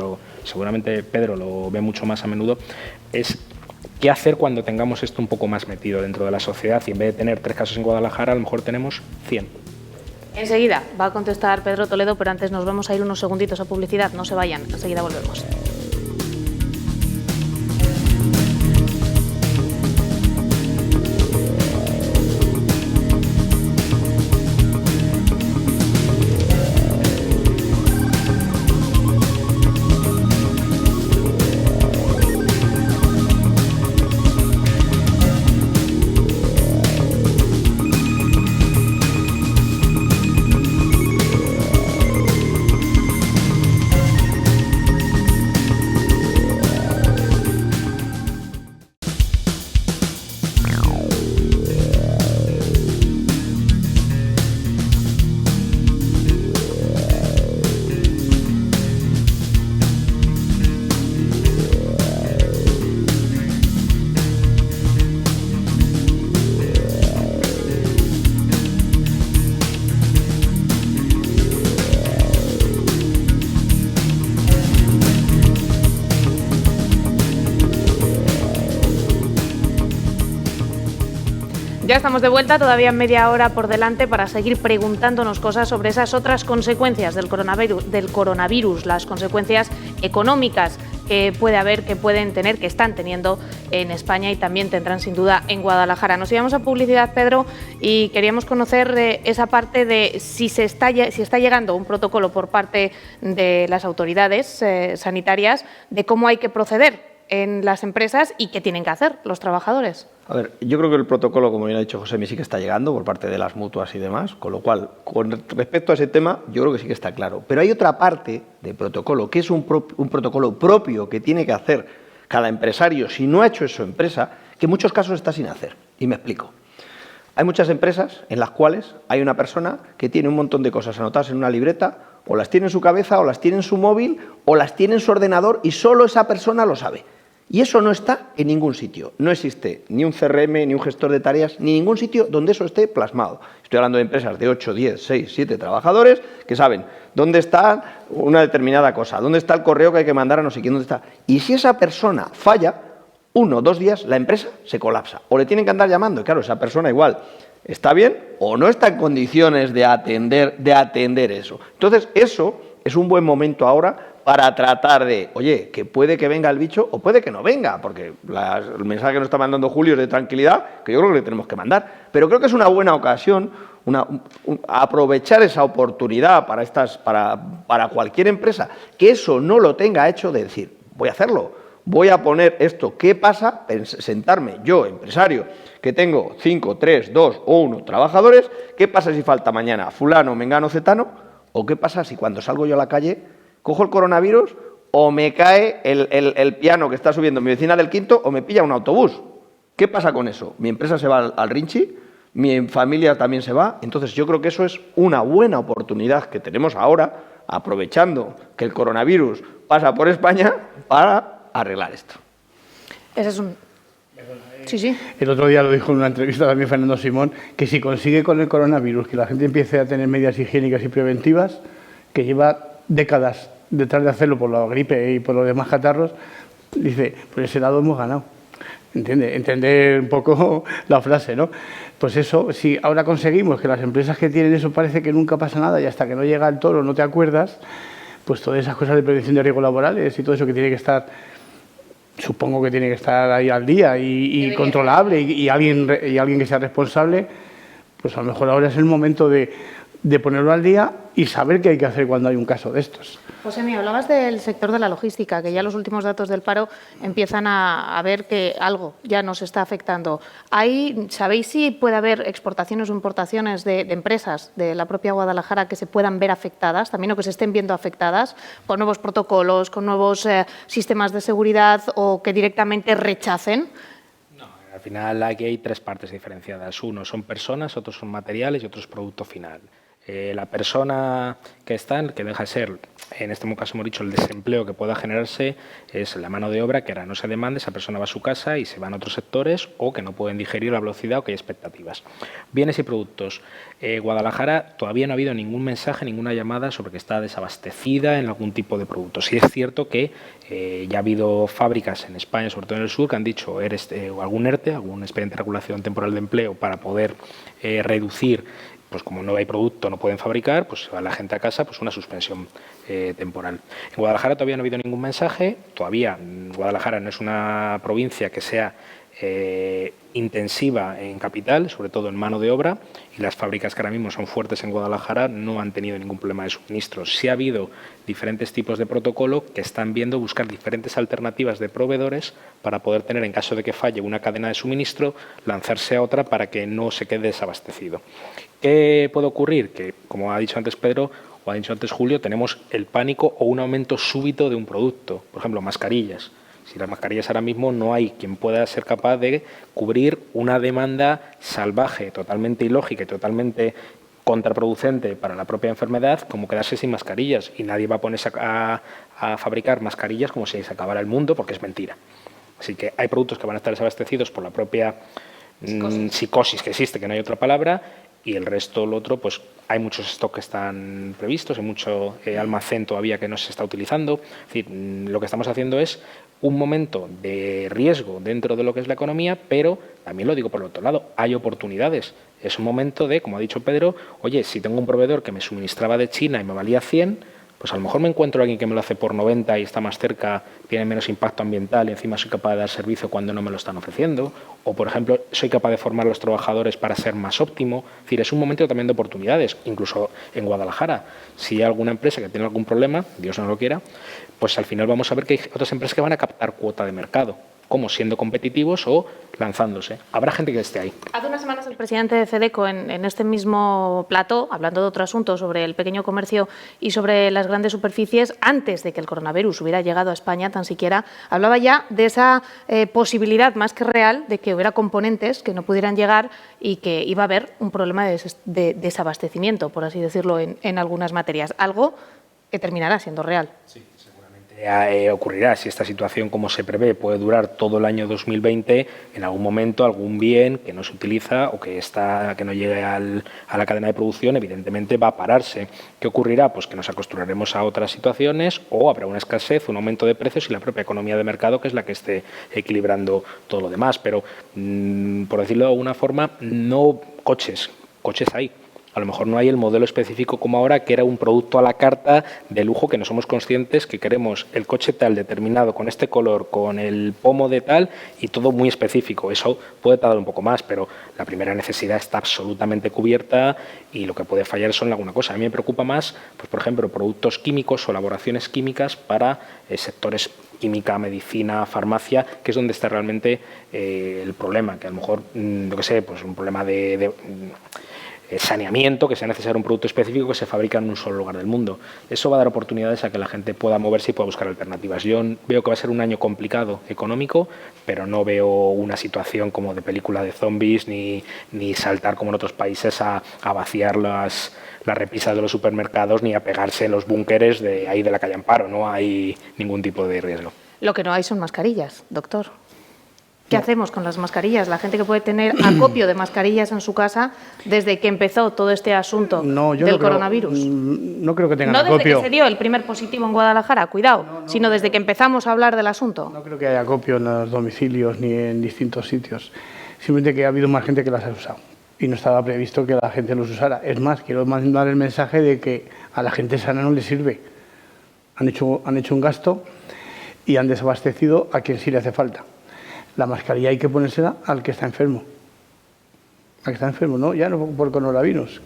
seguramente Pedro lo ve mucho más a menudo, es qué hacer cuando tengamos esto un poco más metido dentro de la sociedad y en vez de tener 3 casos en Guadalajara, a lo mejor tenemos 100. Enseguida va a contestar Pedro Toledo, pero antes nos vamos a ir unos segunditos a publicidad. No se vayan, enseguida volvemos. ya estamos de vuelta, todavía media hora por delante para seguir preguntándonos cosas sobre esas otras consecuencias del coronavirus, las consecuencias económicas que puede haber, que pueden tener, que están teniendo en España y también tendrán sin duda en Guadalajara. Nos íbamos a publicidad, Pedro, y queríamos conocer esa parte de si está llegando un protocolo por parte de las autoridades sanitarias de cómo hay que proceder en las empresas y qué tienen que hacer los trabajadores. A ver, yo creo que el protocolo, como bien ha dicho José, sí que está llegando por parte de las mutuas y demás, con lo cual, con respecto a ese tema, yo creo que sí que está claro. Pero hay otra parte del protocolo, que es un protocolo propio que tiene que hacer cada empresario, si no ha hecho eso empresa, que en muchos casos está sin hacer. Y me explico. Hay muchas empresas en las cuales hay una persona que tiene un montón de cosas anotadas en una libreta, o las tiene en su cabeza, o las tiene en su móvil, o las tiene en su ordenador, y solo esa persona lo sabe. Y eso no está en ningún sitio. No existe ni un CRM, ni un gestor de tareas, ni ningún sitio donde eso esté plasmado. Estoy hablando de empresas de 8, 10, 6, 7 trabajadores que saben dónde está una determinada cosa, dónde está el correo que hay que mandar a no sé quién, dónde está. Y si esa persona falla, 1 o 2 días, la empresa se colapsa. O le tienen que andar llamando. Y claro, esa persona igual está bien o no está en condiciones de atender eso. Entonces, eso es un buen momento ahora para tratar de, oye, que puede que venga el bicho o puede que no venga, porque el mensaje que nos está mandando Julio es de tranquilidad, que yo creo que le tenemos que mandar. Pero creo que es una buena ocasión aprovechar esa oportunidad para cualquier empresa que eso no lo tenga hecho, de decir, voy a hacerlo, voy a poner esto. ¿Qué pasa? Sentarme yo, empresario, que tengo 5, 3, 2 o 1 trabajadores, ¿qué pasa si falta mañana fulano, mengano, cetano? ¿O qué pasa si cuando salgo yo a la calle cojo el coronavirus o me cae el piano que está subiendo mi vecina del quinto o me pilla un autobús? ¿Qué pasa con eso? Mi empresa se va al rinchi, mi familia también se va. Entonces yo creo que eso es una buena oportunidad que tenemos ahora, aprovechando que el coronavirus pasa por España, para arreglar esto. Ese es un... Sí. El otro día lo dijo en una entrevista también Fernando Simón, que si consigue con el coronavirus que la gente empiece a tener medidas higiénicas y preventivas, que lleva décadas detrás de hacerlo por la gripe y por los demás catarros, dice, por ese lado hemos ganado. Entender un poco la frase, ¿no? Pues eso, si ahora conseguimos que las empresas que tienen eso parece que nunca pasa nada y hasta que no llega el toro no te acuerdas, pues todas esas cosas de prevención de riesgos laborales y todo eso que tiene que estar, supongo que tiene que estar ahí al día y controlable y alguien que sea responsable, pues a lo mejor ahora es el momento de ponerlo al día y saber qué hay que hacer cuando hay un caso de estos. José, me hablabas del sector de la logística, que ya los últimos datos del paro empiezan a ver que algo ya nos está afectando. ¿Sabéis si puede haber exportaciones o importaciones de empresas de la propia Guadalajara que se puedan ver afectadas, también o que se estén viendo afectadas con nuevos protocolos, con nuevos sistemas de seguridad o que directamente rechacen? Al final aquí hay 3 partes diferenciadas. Uno son personas, otros son materiales y otro es producto final. La persona que deja de ser, en este caso hemos dicho, el desempleo que pueda generarse, es la mano de obra que ahora no se demanda, esa persona va a su casa y se van a otros sectores o que no pueden digerir la velocidad o que hay expectativas. Bienes y productos. Guadalajara todavía no ha habido ningún mensaje, ninguna llamada sobre que está desabastecida en algún tipo de producto. Sí es cierto que ya ha habido fábricas en España, sobre todo en el sur, que han dicho algún ERTE, algún expediente de regulación temporal de empleo, para poder reducir, pues como no hay producto, no pueden fabricar, pues se va la gente a casa, pues una suspensión temporal. En Guadalajara todavía no ha habido ningún mensaje, todavía Guadalajara no es una provincia que sea intensiva en capital, sobre todo en mano de obra, y las fábricas que ahora mismo son fuertes en Guadalajara no han tenido ningún problema de suministro. Sí ha habido diferentes tipos de protocolo que están viendo buscar diferentes alternativas de proveedores para poder tener, en caso de que falle una cadena de suministro, lanzarse a otra para que no se quede desabastecido. ¿Qué puede ocurrir? Que, como ha dicho antes Pedro, o ha dicho antes Julio, tenemos el pánico o un aumento súbito de un producto. Por ejemplo, mascarillas. Si las mascarillas ahora mismo no hay quien pueda ser capaz de cubrir una demanda salvaje, totalmente ilógica y totalmente contraproducente para la propia enfermedad, como quedarse sin mascarillas. Y nadie va a ponerse a fabricar mascarillas como si se acabara el mundo, porque es mentira. Así que hay productos que van a estar desabastecidos por la propia psicosis que existe, que no hay otra palabra, y el resto, lo otro, pues hay muchos stocks que están previstos, hay mucho almacén todavía que no se está utilizando. Es decir, lo que estamos haciendo es un momento de riesgo dentro de lo que es la economía, pero también lo digo por el otro lado, hay oportunidades. Es un momento de, como ha dicho Pedro, oye, si tengo un proveedor que me suministraba de China y me valía 100, pues a lo mejor me encuentro a alguien que me lo hace por 90 y está más cerca, tiene menos impacto ambiental y encima soy capaz de dar servicio cuando no me lo están ofreciendo. O, por ejemplo, soy capaz de formar a los trabajadores para ser más óptimo. Es decir, es un momento también de oportunidades. Incluso en Guadalajara, si hay alguna empresa que tiene algún problema, Dios no lo quiera, pues al final vamos a ver que hay otras empresas que van a captar cuota de mercado, como siendo competitivos o lanzándose. Habrá gente que esté ahí. Hace unas semanas el presidente de Fedeco en este mismo plató, hablando de otro asunto sobre el pequeño comercio y sobre las grandes superficies, antes de que el coronavirus hubiera llegado a España tan siquiera, hablaba ya de esa posibilidad más que real de que hubiera componentes que no pudieran llegar y que iba a haber un problema de desabastecimiento, por así decirlo, en algunas materias. Algo que terminará siendo real. Sí. Ocurrirá, si esta situación, como se prevé, puede durar todo el año 2020, en algún momento algún bien que no se utiliza o que no llegue a la cadena de producción, evidentemente va a pararse. ¿Qué ocurrirá? Pues que nos acostumbraremos a otras situaciones o habrá una escasez, un aumento de precios y la propia economía de mercado que es la que esté equilibrando todo lo demás. Pero, por decirlo de alguna forma, no coches hay. A lo mejor no hay el modelo específico como ahora, que era un producto a la carta de lujo que no somos conscientes que queremos el coche tal determinado, con este color, con el pomo de tal y todo muy específico. Eso puede tardar un poco más, pero la primera necesidad está absolutamente cubierta y lo que puede fallar son alguna cosa. A mí me preocupa más, pues por ejemplo, productos químicos o elaboraciones químicas para sectores química, medicina, farmacia, que es donde está realmente el problema, que a lo mejor, yo qué sé, pues un problema de saneamiento, que sea necesario un producto específico que se fabrica en un solo lugar del mundo. Eso va a dar oportunidades a que la gente pueda moverse y pueda buscar alternativas. Yo veo que va a ser un año complicado económico, pero no veo una situación como de película de zombies ni saltar como en otros países a vaciar las repisas de los supermercados ni a pegarse en los búnkeres de ahí de la calle Amparo. No hay ningún tipo de riesgo. Lo que no hay son mascarillas, doctor. ¿Qué hacemos con las mascarillas? La gente que puede tener acopio de mascarillas en su casa desde que empezó todo este asunto del coronavirus. No creo que tengan acopio. No desde que se dio el primer positivo en Guadalajara, cuidado, sino desde que empezamos a hablar del asunto. No creo que haya acopio en los domicilios ni en distintos sitios. Simplemente que ha habido más gente que las ha usado y no estaba previsto que la gente los usara. Es más, quiero mandar el mensaje de que a la gente sana no le sirve. Han hecho un gasto y han desabastecido a quien sí le hace falta. La mascarilla hay que ponérsela al que está enfermo. Al que está enfermo, ¿no? Ya no por coronavirus,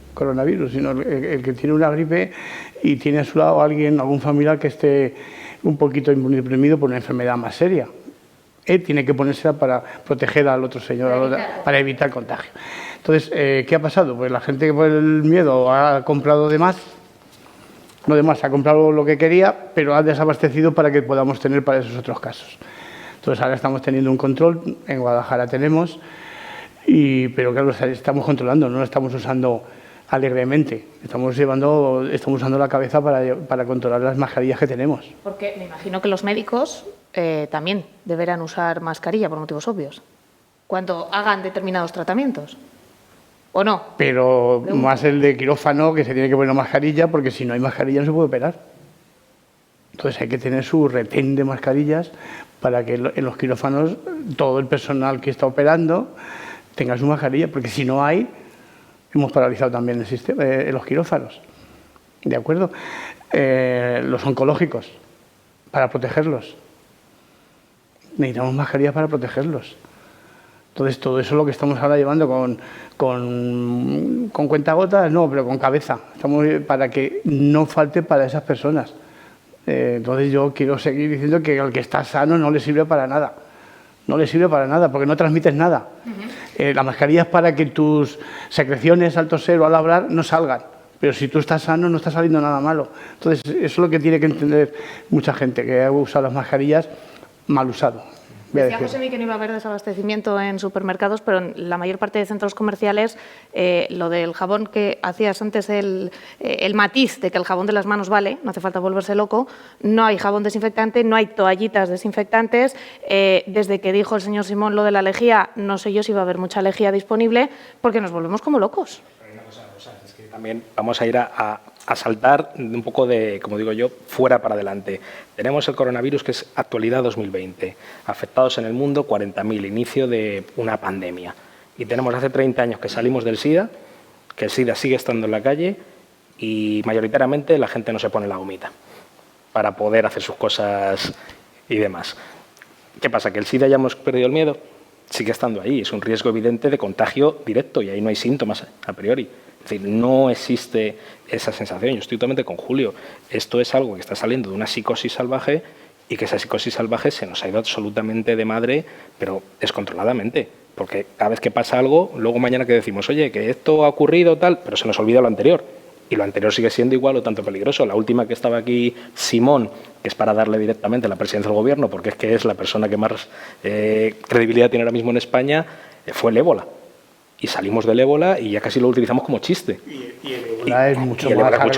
sino el que tiene una gripe y tiene a su lado algún familiar que esté un poquito deprimido por una enfermedad más seria. Él tiene que ponérsela para proteger al otro señor, para evitar el contagio. Entonces, ¿qué ha pasado? Pues la gente por el miedo ha comprado de más. No de más, ha comprado lo que quería, pero ha desabastecido para que podamos tener para esos otros casos. Entonces ahora estamos teniendo un control, en Guadalajara tenemos, pero claro, estamos controlando, no lo estamos usando alegremente, estamos usando la cabeza para controlar las mascarillas que tenemos. Porque me imagino que los médicos también deberán usar mascarilla por motivos obvios, cuando hagan determinados tratamientos. ¿O no? Pero más el de quirófano, que se tiene que poner mascarilla, porque si no hay mascarilla no se puede operar. Entonces hay que tener su retén de mascarillas para que en los quirófanos todo el personal que está operando tenga su mascarilla, porque si no hay, hemos paralizado también el sistema, los quirófanos. ¿De acuerdo? Los oncológicos, para protegerlos. Necesitamos mascarillas para protegerlos. Entonces, todo eso es lo que estamos ahora llevando con cuentagotas, no, pero con cabeza. Para que no falte para esas personas. Entonces, yo quiero seguir diciendo que al que está sano no le sirve para nada. No le sirve para nada, porque no transmites nada. La mascarilla es para que tus secreciones al toser o al hablar no salgan. Pero si tú estás sano, no está saliendo nada malo. Entonces, eso es lo que tiene que entender mucha gente, que ha usado las mascarillas mal usado. Decía Josemi que no iba a haber desabastecimiento en supermercados, pero en la mayor parte de centros comerciales lo del jabón que hacías antes, el matiz de que el jabón de las manos vale, no hace falta volverse loco, no hay jabón desinfectante, no hay toallitas desinfectantes. Desde que dijo el señor Simón lo de la lejía, no sé yo si va a haber mucha lejía disponible, porque nos volvemos como locos. También vamos a ir a saltar un poco de, como digo yo, fuera para adelante. Tenemos el coronavirus, que es actualidad 2020. Afectados en el mundo 40.000, inicio de una pandemia. Y tenemos hace 30 años que salimos del SIDA, que el SIDA sigue estando en la calle y mayoritariamente la gente no se pone la gomita para poder hacer sus cosas y demás. ¿Qué pasa? ¿Que el SIDA ya hemos perdido el miedo? Sigue estando ahí, es un riesgo evidente de contagio directo y ahí no hay síntomas a priori. Es decir, no existe esa sensación. Yo estoy totalmente con Julio. Esto es algo que está saliendo de una psicosis salvaje y que esa psicosis salvaje se nos ha ido absolutamente de madre, pero descontroladamente. Porque cada vez que pasa algo, luego mañana que decimos, oye, que esto ha ocurrido tal, pero se nos olvida lo anterior. Y lo anterior sigue siendo igual o tanto peligroso. La última que estaba aquí, Simón, que es para darle directamente la presidencia del gobierno, porque es que es la persona que más credibilidad tiene ahora mismo en España, fue el ébola. Y salimos del ébola y ya casi lo utilizamos como chiste. Y el ébola es mucho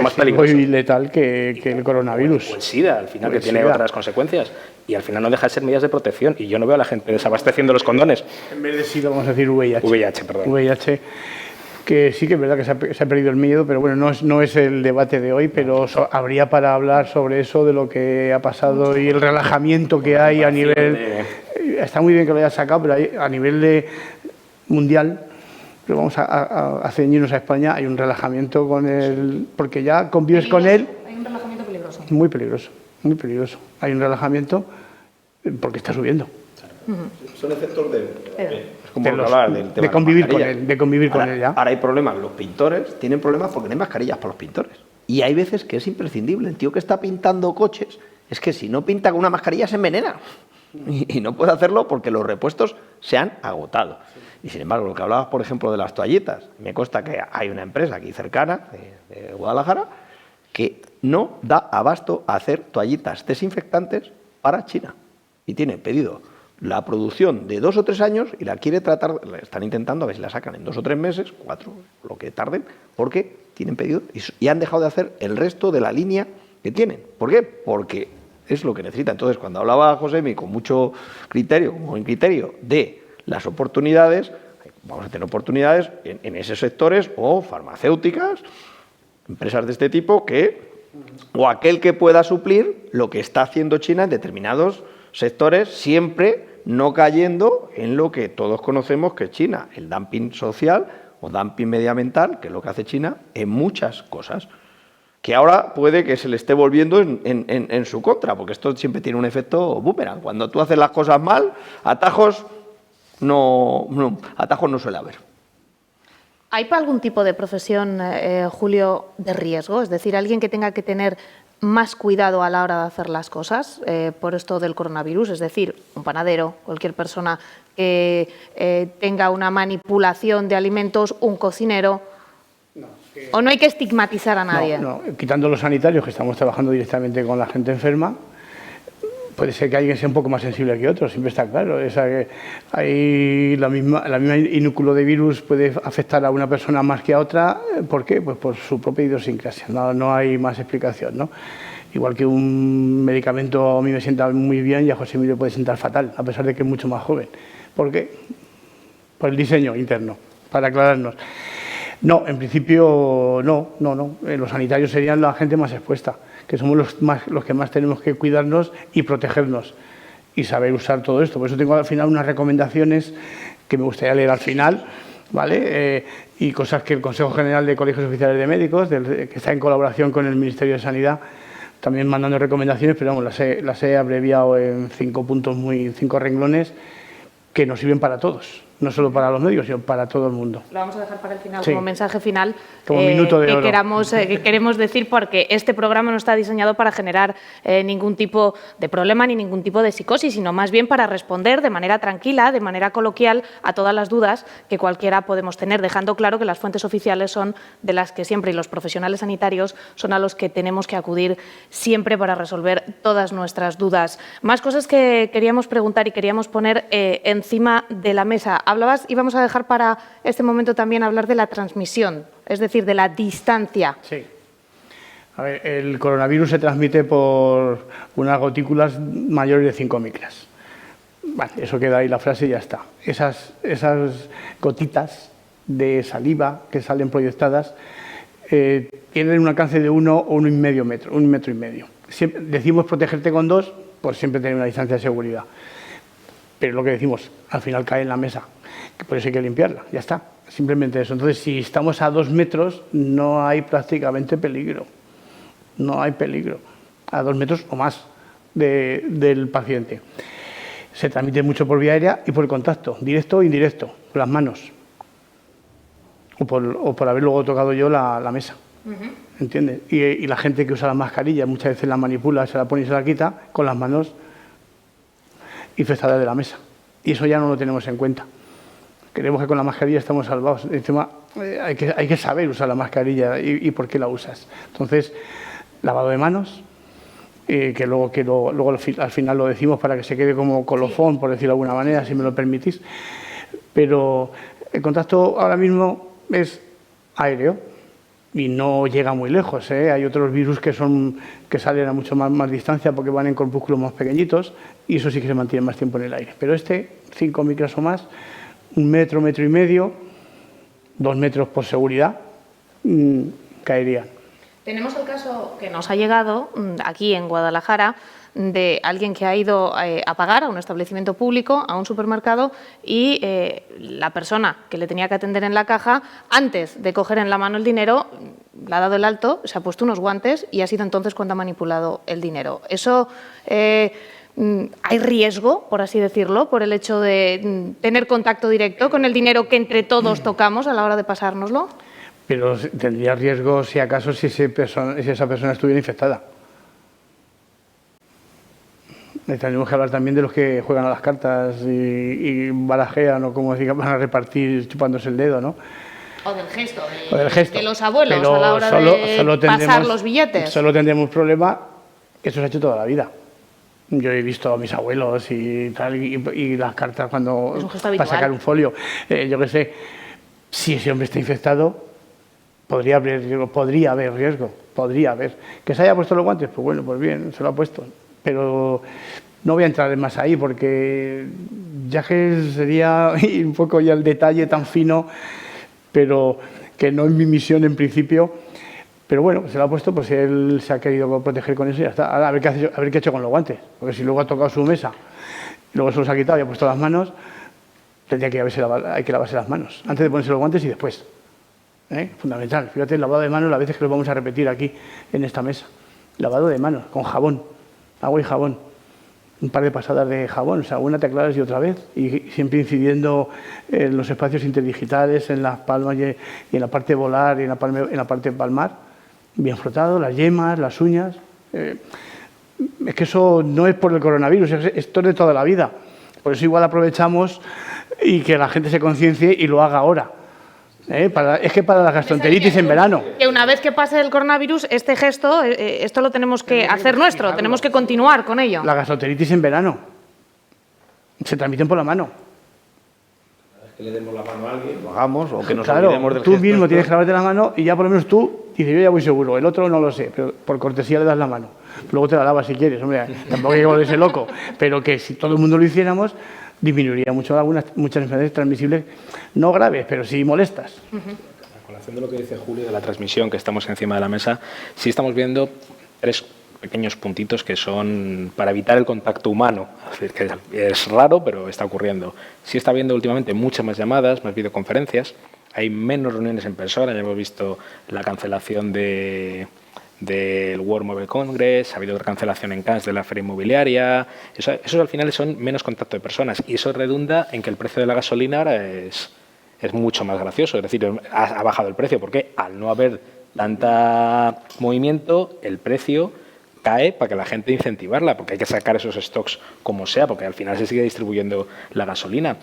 más peligroso y letal que el coronavirus. O el SIDA, al final, que tiene otras consecuencias. Y al final no deja de ser medidas de protección. Y yo no veo a la gente desabasteciendo los condones. En vez de SIDA vamos a decir VIH. VIH, perdón. VIH, que sí que es verdad que se ha perdido el miedo, pero bueno, no es el debate de hoy, pero habría para hablar sobre eso, de lo que ha pasado y el relajamiento que hay a nivel... Está muy bien que lo hayas sacado, pero a nivel mundial... Pero vamos a ceñirnos a España, hay un relajamiento con él, porque ya convives con él. Hay un relajamiento peligroso. Muy peligroso, muy peligroso. Hay un relajamiento porque está subiendo. Son efectos de convivir con él, con él ya. Ahora hay problemas, los pintores tienen problemas porque no hay mascarillas para los pintores. Y hay veces que es imprescindible. El tío que está pintando coches, es que si no pinta con una mascarilla se envenena. Y no puede hacerlo porque los repuestos se han agotado. Y sin embargo, lo que hablabas, por ejemplo, de las toallitas, me consta que hay una empresa aquí cercana, de Guadalajara, que no da abasto a hacer toallitas desinfectantes para China. Y tiene pedido la producción de 2 o 3 años y la quiere tratar, están intentando a ver si la sacan en 2 o 3 meses, 4, lo que tarden, porque tienen pedido y han dejado de hacer el resto de la línea que tienen. ¿Por qué? Porque es lo que necesita. Entonces, cuando hablaba Josemi con mucho criterio, con buen criterio, de las oportunidades, vamos a tener oportunidades en esos sectores o farmacéuticas, empresas de este tipo, o aquel que pueda suplir lo que está haciendo China en determinados sectores, siempre no cayendo en lo que todos conocemos que es China, el dumping social o dumping medioambiental, que es lo que hace China en muchas cosas, que ahora puede que se le esté volviendo en su contra, porque esto siempre tiene un efecto boomerang. Cuando tú haces las cosas mal, atajos no suele haber. ¿Hay para algún tipo de profesión, Julio, de riesgo? Es decir, alguien que tenga que tener más cuidado a la hora de hacer las cosas por esto del coronavirus, es decir, un panadero, cualquier persona que tenga una manipulación de alimentos, un cocinero. ¿O no hay que estigmatizar a nadie? No, quitando los sanitarios, que estamos trabajando directamente con la gente enferma, puede ser que alguien sea un poco más sensible que otro, siempre está claro. Hay la misma inúculo de virus puede afectar a una persona más que a otra. ¿Por qué? Pues por su propia idiosincrasia, no hay más explicación, ¿no? Igual que un medicamento a mí me sienta muy bien y a José Emilio puede sentar fatal, a pesar de que es mucho más joven. ¿Por qué? Por el diseño interno, para aclararnos. No, en principio no. Los sanitarios serían la gente más expuesta, que somos los que más tenemos que cuidarnos y protegernos y saber usar todo esto. Por eso tengo al final unas recomendaciones que me gustaría leer al final, ¿vale? Y cosas que el Consejo General de Colegios Oficiales de Médicos, que está en colaboración con el Ministerio de Sanidad, también mandando recomendaciones, pero vamos, las he abreviado en 5 puntos, 5 renglones, que nos sirven para todos. No solo para los médicos, sino para todo el mundo. Lo vamos a dejar para el final, sí, como mensaje final, como minuto de oro. Que queremos decir, porque este programa no está diseñado para generar ningún tipo de problema ni ningún tipo de psicosis, sino más bien para responder de manera tranquila, de manera coloquial, a todas las dudas que cualquiera podemos tener, dejando claro que las fuentes oficiales son de las que siempre, y los profesionales sanitarios son a los que tenemos que acudir siempre para resolver todas nuestras dudas. Más cosas que queríamos preguntar y queríamos poner encima de la mesa. Hablabas, y vamos a dejar para este momento también hablar de la transmisión, es decir, de la distancia. Sí. A ver, el coronavirus se transmite por unas gotículas mayores de 5 micras. Vale, eso queda ahí la frase y ya está. Esas gotitas de saliva que salen proyectadas tienen un alcance de 1 o 1,5 metros, 1,5 metros. Decimos protegerte con 2 por siempre tener una distancia de seguridad. Pero lo que decimos, al final cae en la mesa, que por eso hay que limpiarla, ya está, simplemente eso. Entonces, si estamos a 2 metros, no hay prácticamente peligro, no hay peligro, a 2 metros o más del paciente. Se transmite mucho por vía aérea y por el contacto, directo o indirecto, con las manos, o por haber luego tocado yo la mesa. ¿Entiendes? Y la gente que usa la mascarilla muchas veces la manipula, se la pone y se la quita con las manos infectadas de la mesa. Y eso ya no lo tenemos en cuenta. Creemos que con la mascarilla estamos salvados. Encima hay que saber usar la mascarilla y por qué la usas. Entonces, lavado de manos, que luego al final lo decimos para que se quede como colofón, por decirlo de alguna manera, si me lo permitís. Pero el contacto ahora mismo es aéreo. Y no llega muy lejos, ¿eh? Hay otros virus que salen a mucho más distancia porque van en corpúsculos más pequeñitos y eso sí que se mantiene más tiempo en el aire. Pero 5 micras o más, 1 metro, 1,5 metros, 2 metros por seguridad, caerían. Tenemos el caso que nos ha llegado aquí en Guadalajara de alguien que ha ido a pagar a un establecimiento público, a un supermercado, y la persona que le tenía que atender en la caja, antes de coger en la mano el dinero, le ha dado el alto, se ha puesto unos guantes y ha sido entonces cuando ha manipulado el dinero. ¿Eso hay riesgo, por así decirlo, por el hecho de tener contacto directo con el dinero que entre todos tocamos a la hora de pasárnoslo? Pero tendría riesgo si acaso si esa persona estuviera infectada. Tenemos que hablar también de los que juegan a las cartas y barajean o como digan, van a repartir chupándose el dedo, ¿no? O del gesto, de los abuelos pero a la hora de pasar los billetes. Solo tendremos problema que eso se ha hecho toda la vida. Yo he visto a mis abuelos y tal, y las cartas cuando para sacar un folio. Yo qué sé, si ese hombre está infectado, podría haber riesgo, podría haber. ¿Que se haya puesto los guantes? Pues bueno, pues bien, se lo ha puesto. Pero no voy a entrar más ahí porque ya que sería un poco ya el detalle tan fino, pero que no es mi misión en principio. Pero bueno, se lo ha puesto, pues él se ha querido proteger con eso y ya está. Ahora, a ver qué ha hecho con los guantes, porque si luego ha tocado su mesa, luego se los ha quitado y ha puesto las manos, hay que lavarse las manos, antes de ponerse los guantes y después. Fundamental. Fíjate, el lavado de manos, las veces que lo vamos a repetir aquí en esta mesa. Lavado de manos, con jabón. Agua y jabón, un par de pasadas de jabón, o sea, una te aclaras y otra vez, y siempre incidiendo en los espacios interdigitales, en las palmas y en la parte volar y en la parte palmar, bien frotado, las yemas, las uñas. Es que eso no es por el coronavirus, esto es de toda la vida. Por eso igual aprovechamos y que la gente se conciencie y lo haga ahora. Es que para la gastroenteritis en verano. Que una vez que pase el coronavirus, este gesto, esto lo tenemos que hacer nuestro, tenemos que continuar con ello. La gastroenteritis en verano se transmiten por la mano. Es que le demos la mano a alguien, lo hagamos, o que nos claro, olvidemos del tú gesto. mismo tienes que lavarte la mano y ya por lo menos tú dices, yo ya voy seguro, el otro no lo sé, pero por cortesía le das la mano. Luego te la lavas si quieres, hombre, tampoco hay que volverse loco, pero que si todo el mundo lo hiciéramos, disminuiría muchas enfermedades transmisibles, no graves, pero sí molestas. A colación de lo que dice Julio de la transmisión que estamos encima de la mesa, sí estamos viendo 3 pequeños puntitos que son para evitar el contacto humano. Es decir, que es raro, pero está ocurriendo. Sí está habiendo últimamente muchas más llamadas, más videoconferencias, hay menos reuniones en persona, ya hemos visto la cancelación del World Mobile Congress, ha habido cancelación en Cannes de la feria inmobiliaria. Eso al final son menos contacto de personas y eso redunda en que el precio de la gasolina ahora es mucho más gracioso. Es decir, ha bajado el precio porque al no haber tanta movimiento, el precio cae para que la gente incentivarla, porque hay que sacar esos stocks como sea, porque al final se sigue distribuyendo la gasolina.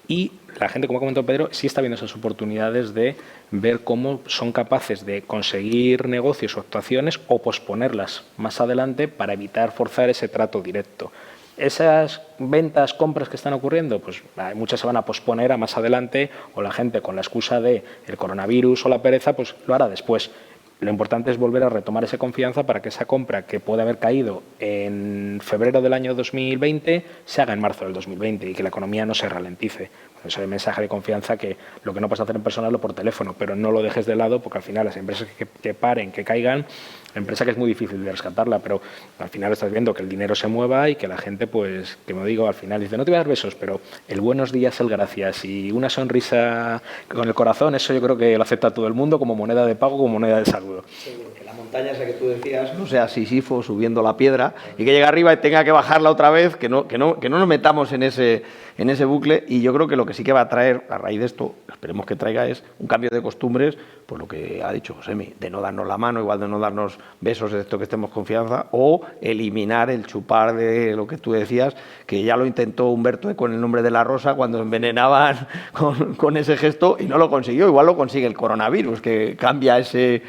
Y la gente, como ha comentado Pedro, sí está viendo esas oportunidades de ver cómo son capaces de conseguir negocios o actuaciones o posponerlas más adelante para evitar forzar ese trato directo. Esas ventas, compras que están ocurriendo, pues muchas se van a posponer a más adelante o la gente con la excusa de el coronavirus o la pereza, pues lo hará después. Lo importante es volver a retomar esa confianza para que esa compra que puede haber caído en febrero del año 2020 se haga en marzo del 2020 y que la economía no se ralentice. ese mensaje de confianza que lo que no puedes hacer en persona lo por teléfono, pero no lo dejes de lado porque al final las empresas que paren, que caigan, empresa que es muy difícil de rescatarla, pero al final estás viendo que el dinero se mueva y que la gente, pues, que me digo, al final dice, no te voy a dar besos, pero el buenos días, el gracias y una sonrisa con el corazón, eso yo creo que lo acepta todo el mundo como moneda de pago, como moneda de saludo. Seguro que la montaña esa que tú decías no sea Sísifo subiendo la piedra y que llegue arriba y tenga que bajarla otra vez, que no nos metamos en ese bucle, y yo creo que lo que sí que va a traer a raíz de esto, esperemos que traiga, es un cambio de costumbres, pues lo que ha dicho Josemi, de no darnos la mano, igual de no darnos besos de esto que estemos confianza, o eliminar el chupar de lo que tú decías, que ya lo intentó Humberto con el nombre de la rosa cuando envenenaban con ese gesto y no lo consiguió. Igual lo consigue el coronavirus, que cambia ese...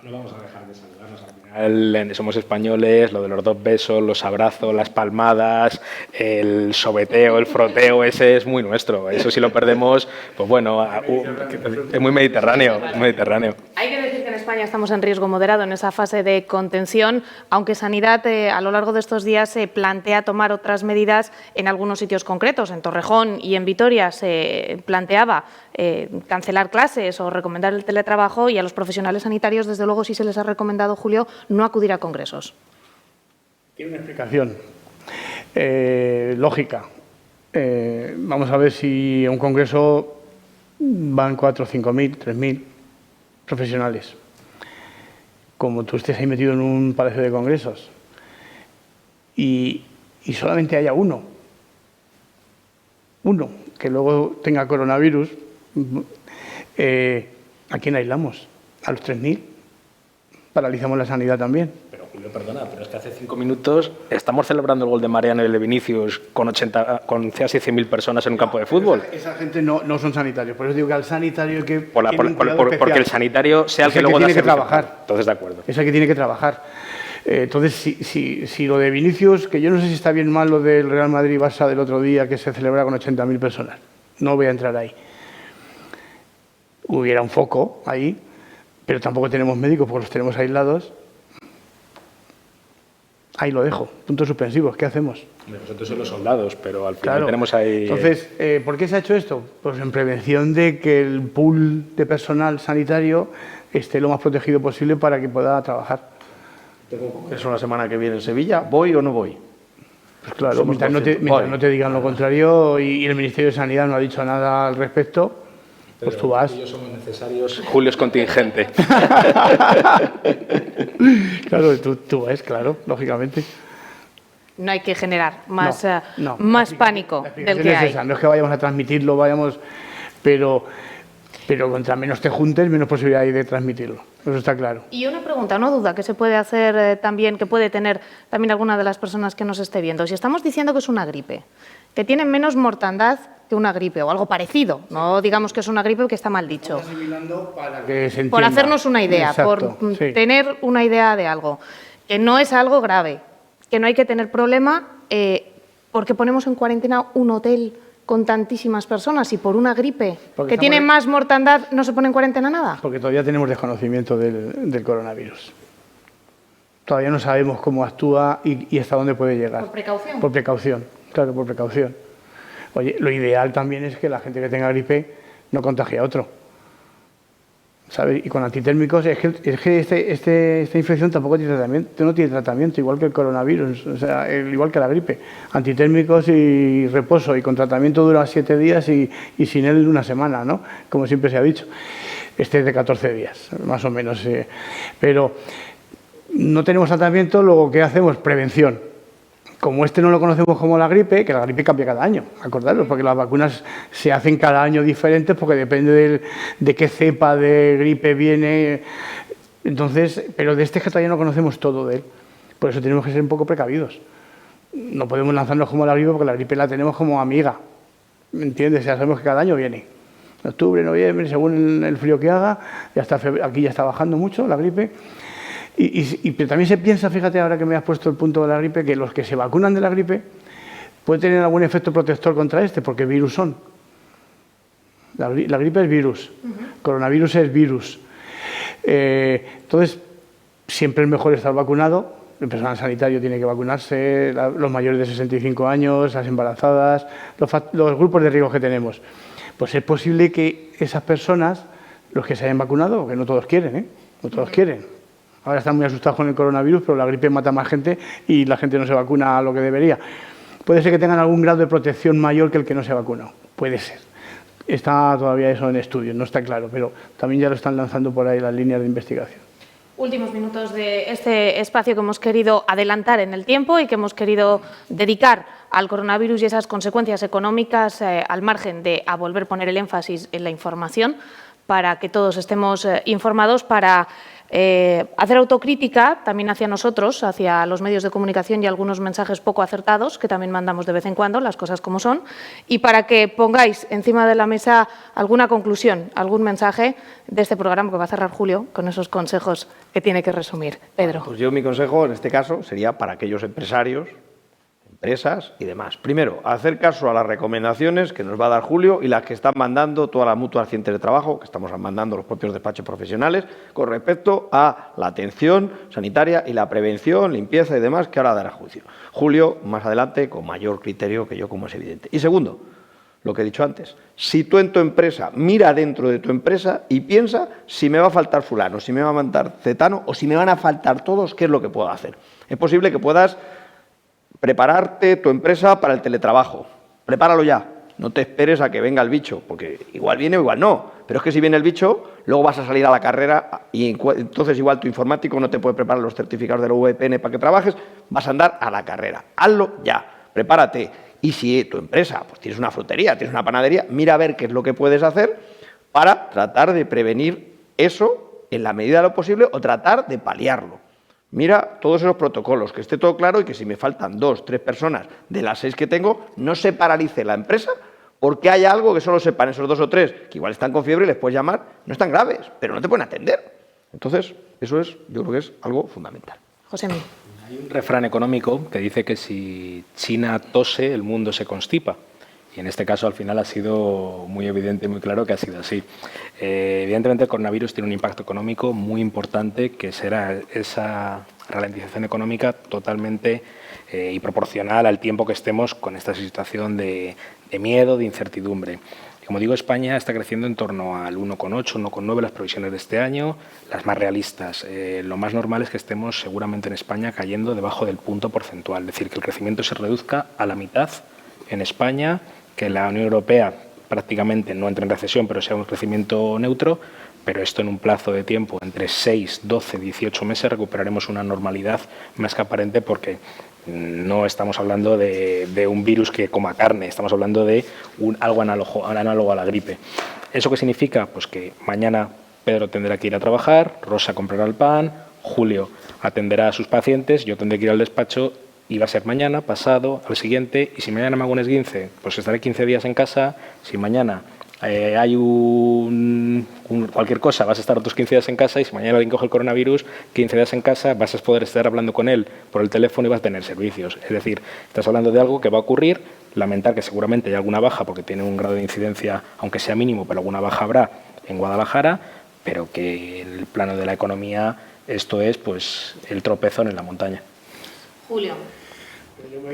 No vamos a dejar de saludarnos. Al final somos españoles, lo de los 2 besos, los abrazos, las palmadas, el sobeteo, el froteo, ese es muy nuestro. Eso si lo perdemos, pues bueno, es muy mediterráneo, mediterráneo. Hay que decir que en España estamos en riesgo moderado en esa fase de contención, aunque Sanidad a lo largo de estos días se plantea tomar otras medidas en algunos sitios concretos. En Torrejón y en Vitoria se planteaba cancelar clases o recomendar el teletrabajo, y a los profesionales sanitarios, desde luego, sí se les ha recomendado, Julio, no acudir a congresos. Tiene una explicación lógica. Vamos a ver si a un congreso van 4, 5.000, 3.000 profesionales. Como tú estés ahí metido en un palacio de congresos y solamente haya uno que luego tenga coronavirus, ¿a quién aislamos? ¿A los 3.000? Paralizamos la sanidad también. Pero Julio, perdona, pero es que hace 5 minutos estamos celebrando el gol de Mariano y el de Vinicius con casi 100.000 personas en un campo de fútbol. Esa gente no son sanitarios, por eso digo que al sanitario que... Porque el sanitario sea el que luego tiene que trabajar. Entonces, de acuerdo. Es el que tiene que trabajar. Entonces, si lo de Vinicius, que yo no sé si está bien mal lo del Real Madrid-Barça del otro día, que se celebra con 80.000 personas, no voy a entrar ahí. Hubiera un foco ahí, pero tampoco tenemos médicos porque los tenemos aislados. Ahí lo dejo, puntos suspensivos, ¿qué hacemos? Nosotros somos los soldados, pero al final Claro. tenemos ahí... Entonces, ¿por qué se ha hecho esto? Pues en prevención de que el pool de personal sanitario esté lo más protegido posible para que pueda trabajar. Tengo un congreso la semana que viene en Sevilla, ¿voy o no voy? Pues claro, mientras no te digan lo contrario y el Ministerio de Sanidad no ha dicho nada al respecto, pues tú vas. Ellos somos necesarios. Julio es contingente. Claro, tú ves, claro, lógicamente. No hay que generar más La pánico del que es hay. esa. No es que vayamos a transmitirlo, pero contra menos te juntes, menos posibilidad hay de transmitirlo. Eso está claro. Y una pregunta, una duda que se puede hacer también, que puede tener también alguna de las personas que nos esté viendo. Si estamos diciendo que es una gripe, que tiene menos mortandad que una gripe o algo parecido, no digamos que es una gripe que está mal dicho. Para que se entienda. Por hacernos una idea, Exacto, por sí. tener una idea de algo, que no es algo grave, que no hay que tener problema porque ponemos en cuarentena un hotel con tantísimas personas y por una gripe Porque que tiene más mortandad no se pone en cuarentena nada. Porque todavía tenemos desconocimiento del coronavirus. Todavía no sabemos cómo actúa y hasta dónde puede llegar. ¿Por precaución? Por precaución, claro, por precaución. Oye, lo ideal también es que la gente que tenga gripe no contagie a otro. ¿Sabes? Y con antitérmicos, es que esta infección tampoco tiene tratamiento, no tiene tratamiento, igual que el coronavirus, o sea, igual que la gripe. Antitérmicos y reposo, y con tratamiento dura 7 días y sin él una semana, ¿no? Como siempre se ha dicho. Este es de 14 días, más o menos. Pero no tenemos tratamiento, luego, ¿qué hacemos? Prevención. Como este no lo conocemos como la gripe, que la gripe cambia cada año, acordaros, porque las vacunas se hacen cada año diferentes porque depende de qué cepa de gripe viene. Entonces, pero de este que todavía no conocemos todo de él. Por eso tenemos que ser un poco precavidos. No podemos lanzarnos como la gripe porque la gripe la tenemos como amiga. ¿Me entiendes? Ya sabemos que cada año viene. En octubre, noviembre, según el frío que haga, ya está, aquí ya está bajando mucho la gripe. Pero también se piensa, fíjate ahora que me has puesto el punto de la gripe, que los que se vacunan de la gripe pueden tener algún efecto protector contra este, porque virus son. La gripe es virus, coronavirus es virus. Entonces, siempre es mejor estar vacunado, el personal sanitario tiene que vacunarse, los mayores de 65 años, las embarazadas, los grupos de riesgo que tenemos. pues es posible que esas personas, los que se hayan vacunado, que no todos quieren, no todos quieren. Ahora están muy asustados con el coronavirus, pero la gripe mata más gente y la gente no se vacuna a lo que debería. Puede ser que tengan algún grado de protección mayor que el que no se ha vacunado. Puede ser. Está todavía eso en estudio, no está claro, pero también ya lo están lanzando por ahí las líneas de investigación. Últimos minutos de este espacio que hemos querido adelantar en el tiempo y que hemos querido dedicar al coronavirus y esas consecuencias económicas, al margen de a volver a poner el énfasis en la información, para que todos estemos informados, para hacer autocrítica también hacia nosotros, hacia los medios de comunicación y algunos mensajes poco acertados que también mandamos de vez en cuando, las cosas como son, y para que pongáis encima de la mesa alguna conclusión, algún mensaje de este programa que va a cerrar Julio con esos consejos que tiene que resumir. Pedro. Pues yo mi consejo en este caso sería para aquellos empresarios, empresas y demás. Primero, hacer caso a las recomendaciones que nos va a dar Julio y las que están mandando todas las mutuas recientes de trabajo, que estamos mandando los propios despachos profesionales, con respecto a la atención sanitaria y la prevención, limpieza y demás, que ahora dará Julio, más adelante, con mayor criterio que yo, como es evidente. Y segundo, lo que he dicho antes, si tú en tu empresa, mira dentro de tu empresa y piensa si me va a faltar fulano, si me va a faltar cetano o si me van a faltar todos, ¿qué es lo que puedo hacer? Es posible que puedas prepararte tu empresa para el teletrabajo. Prepáralo ya. No te esperes a que venga el bicho, porque igual viene o igual no. Pero es que si viene el bicho, luego vas a salir a la carrera y entonces igual tu informático no te puede preparar los certificados de la VPN para que trabajes, vas a andar a la carrera. Hazlo ya. Prepárate. Y si tu empresa, pues tienes una frutería, tienes una panadería, mira a ver qué es lo que puedes hacer para tratar de prevenir eso en la medida de lo posible o tratar de paliarlo. Mira todos esos protocolos, que esté todo claro y que si me faltan 2, 3 personas de las 6 que tengo, no se paralice la empresa porque hay algo que solo sepan esos 2 o 3, que igual están con fiebre y les puedes llamar, no están graves, pero no te pueden atender. Entonces, eso es, yo creo que es algo fundamental. Josemi. Hay un refrán económico que dice que si China tose, el mundo se constipa. Y en este caso, al final, ha sido muy evidente y muy claro que ha sido así. Evidentemente, el coronavirus tiene un impacto económico muy importante, que será esa ralentización económica totalmente y proporcional al tiempo que estemos con esta situación de miedo, de incertidumbre. Como digo, España está creciendo en torno al 1,8, 1,9 las previsiones de este año, las más realistas. Lo más normal es que estemos seguramente en España cayendo debajo del punto porcentual, es decir, que el crecimiento se reduzca a la mitad en España, que la Unión Europea prácticamente no entre en recesión, pero sea un crecimiento neutro, pero esto en un plazo de tiempo entre 6, 12, 18 meses recuperaremos una normalidad más que aparente, porque no estamos hablando de un virus que coma carne, estamos hablando de algo análogo a la gripe. ¿Eso qué significa? Pues que mañana Pedro tendrá que ir a trabajar, Rosa comprará el pan, Julio atenderá a sus pacientes, yo tendré que ir al despacho. Y va a ser mañana, pasado, al siguiente, y si mañana me hago un esguince, pues estaré 15 días en casa. Si mañana hay cualquier cosa, vas a estar otros 15 días en casa, y si mañana alguien coge el coronavirus, 15 días en casa, vas a poder estar hablando con él por el teléfono y vas a tener servicios. Es decir, estás hablando de algo que va a ocurrir, lamentar que seguramente hay alguna baja, porque tiene un grado de incidencia, aunque sea mínimo, pero alguna baja habrá en Guadalajara, pero que en el plano de la economía esto es pues el tropezón en la montaña. Julio.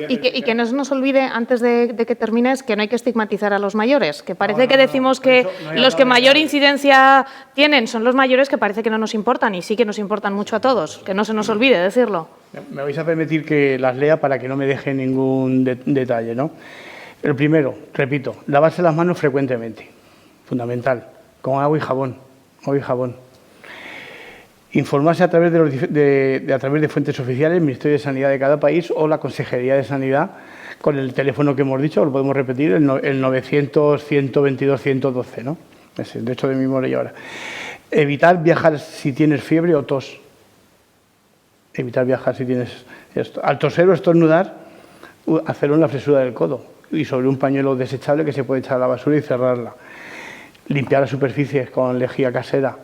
Y que no se nos olvide, antes de que termines, que no hay que estigmatizar a los mayores, que parece que decimos que los que mayor incidencia tienen son los mayores, que parece que no nos importan, y sí que nos importan mucho a todos, que no se nos olvide decirlo. Me vais a permitir que las lea para que no me deje ningún detalle, ¿no? El primero, repito, lavarse las manos frecuentemente, fundamental, con agua y jabón, Informarse a través de fuentes oficiales, el Ministerio de Sanidad de cada país o la Consejería de Sanidad, con el teléfono que hemos dicho, lo podemos repetir, el 900-122-112, ¿no? De hecho, de mi memoria ahora. Evitar viajar si tienes fiebre o tos. Evitar viajar si tienes esto. Al toser o estornudar, hacerlo en la fresura del codo y sobre un pañuelo desechable que se puede echar a la basura y cerrarla. Limpiar las superficies con lejía casera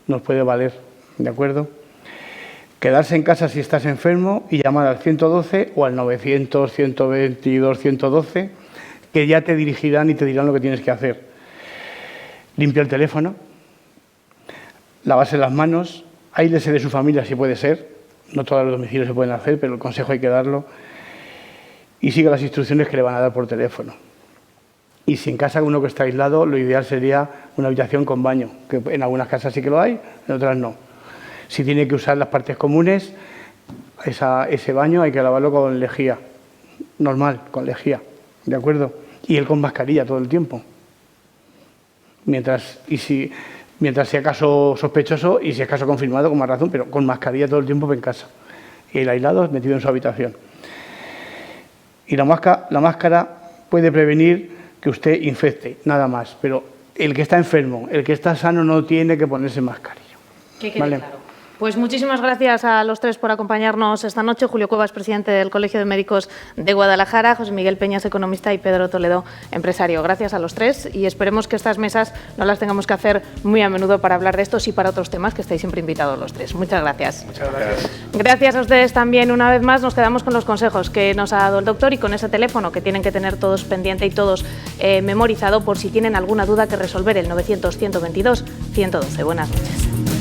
nos puede valer. ¿De acuerdo? Quedarse en casa si estás enfermo y llamar al 112 o al 900-122-112, que ya te dirigirán y te dirán lo que tienes que hacer. Limpia el teléfono, lavarse las manos, aíslese de su familia si puede ser, no todos los domicilios se pueden hacer, pero el consejo hay que darlo, y siga las instrucciones que le van a dar por teléfono. Y si en casa uno que está aislado, lo ideal sería una habitación con baño, que en algunas casas sí que lo hay, en otras no. Si tiene que usar las partes comunes, ese baño hay que lavarlo con lejía, normal, con lejía, ¿de acuerdo? Y él con mascarilla todo el tiempo. Mientras sea caso sospechoso y si es caso confirmado, con más razón, pero con mascarilla todo el tiempo en casa. Y el aislado metido en su habitación. Y la máscara puede prevenir que usted infecte, nada más. Pero el que está enfermo, el que está sano, no tiene que ponerse mascarilla. Que quede ¿Vale? claro. Pues muchísimas gracias a los tres por acompañarnos esta noche. Julio Cuevas, presidente del Colegio de Médicos de Guadalajara, José Miguel Peñas, economista, y Pedro Toledo, empresario. Gracias a los tres y esperemos que estas mesas no las tengamos que hacer muy a menudo para hablar de estos y para otros temas, que estáis siempre invitados los tres. Muchas gracias. Muchas gracias. Gracias a ustedes también. Una vez más nos quedamos con los consejos que nos ha dado el doctor y con ese teléfono que tienen que tener todos pendiente y todos memorizado por si tienen alguna duda que resolver, el 900 122 112. Buenas noches.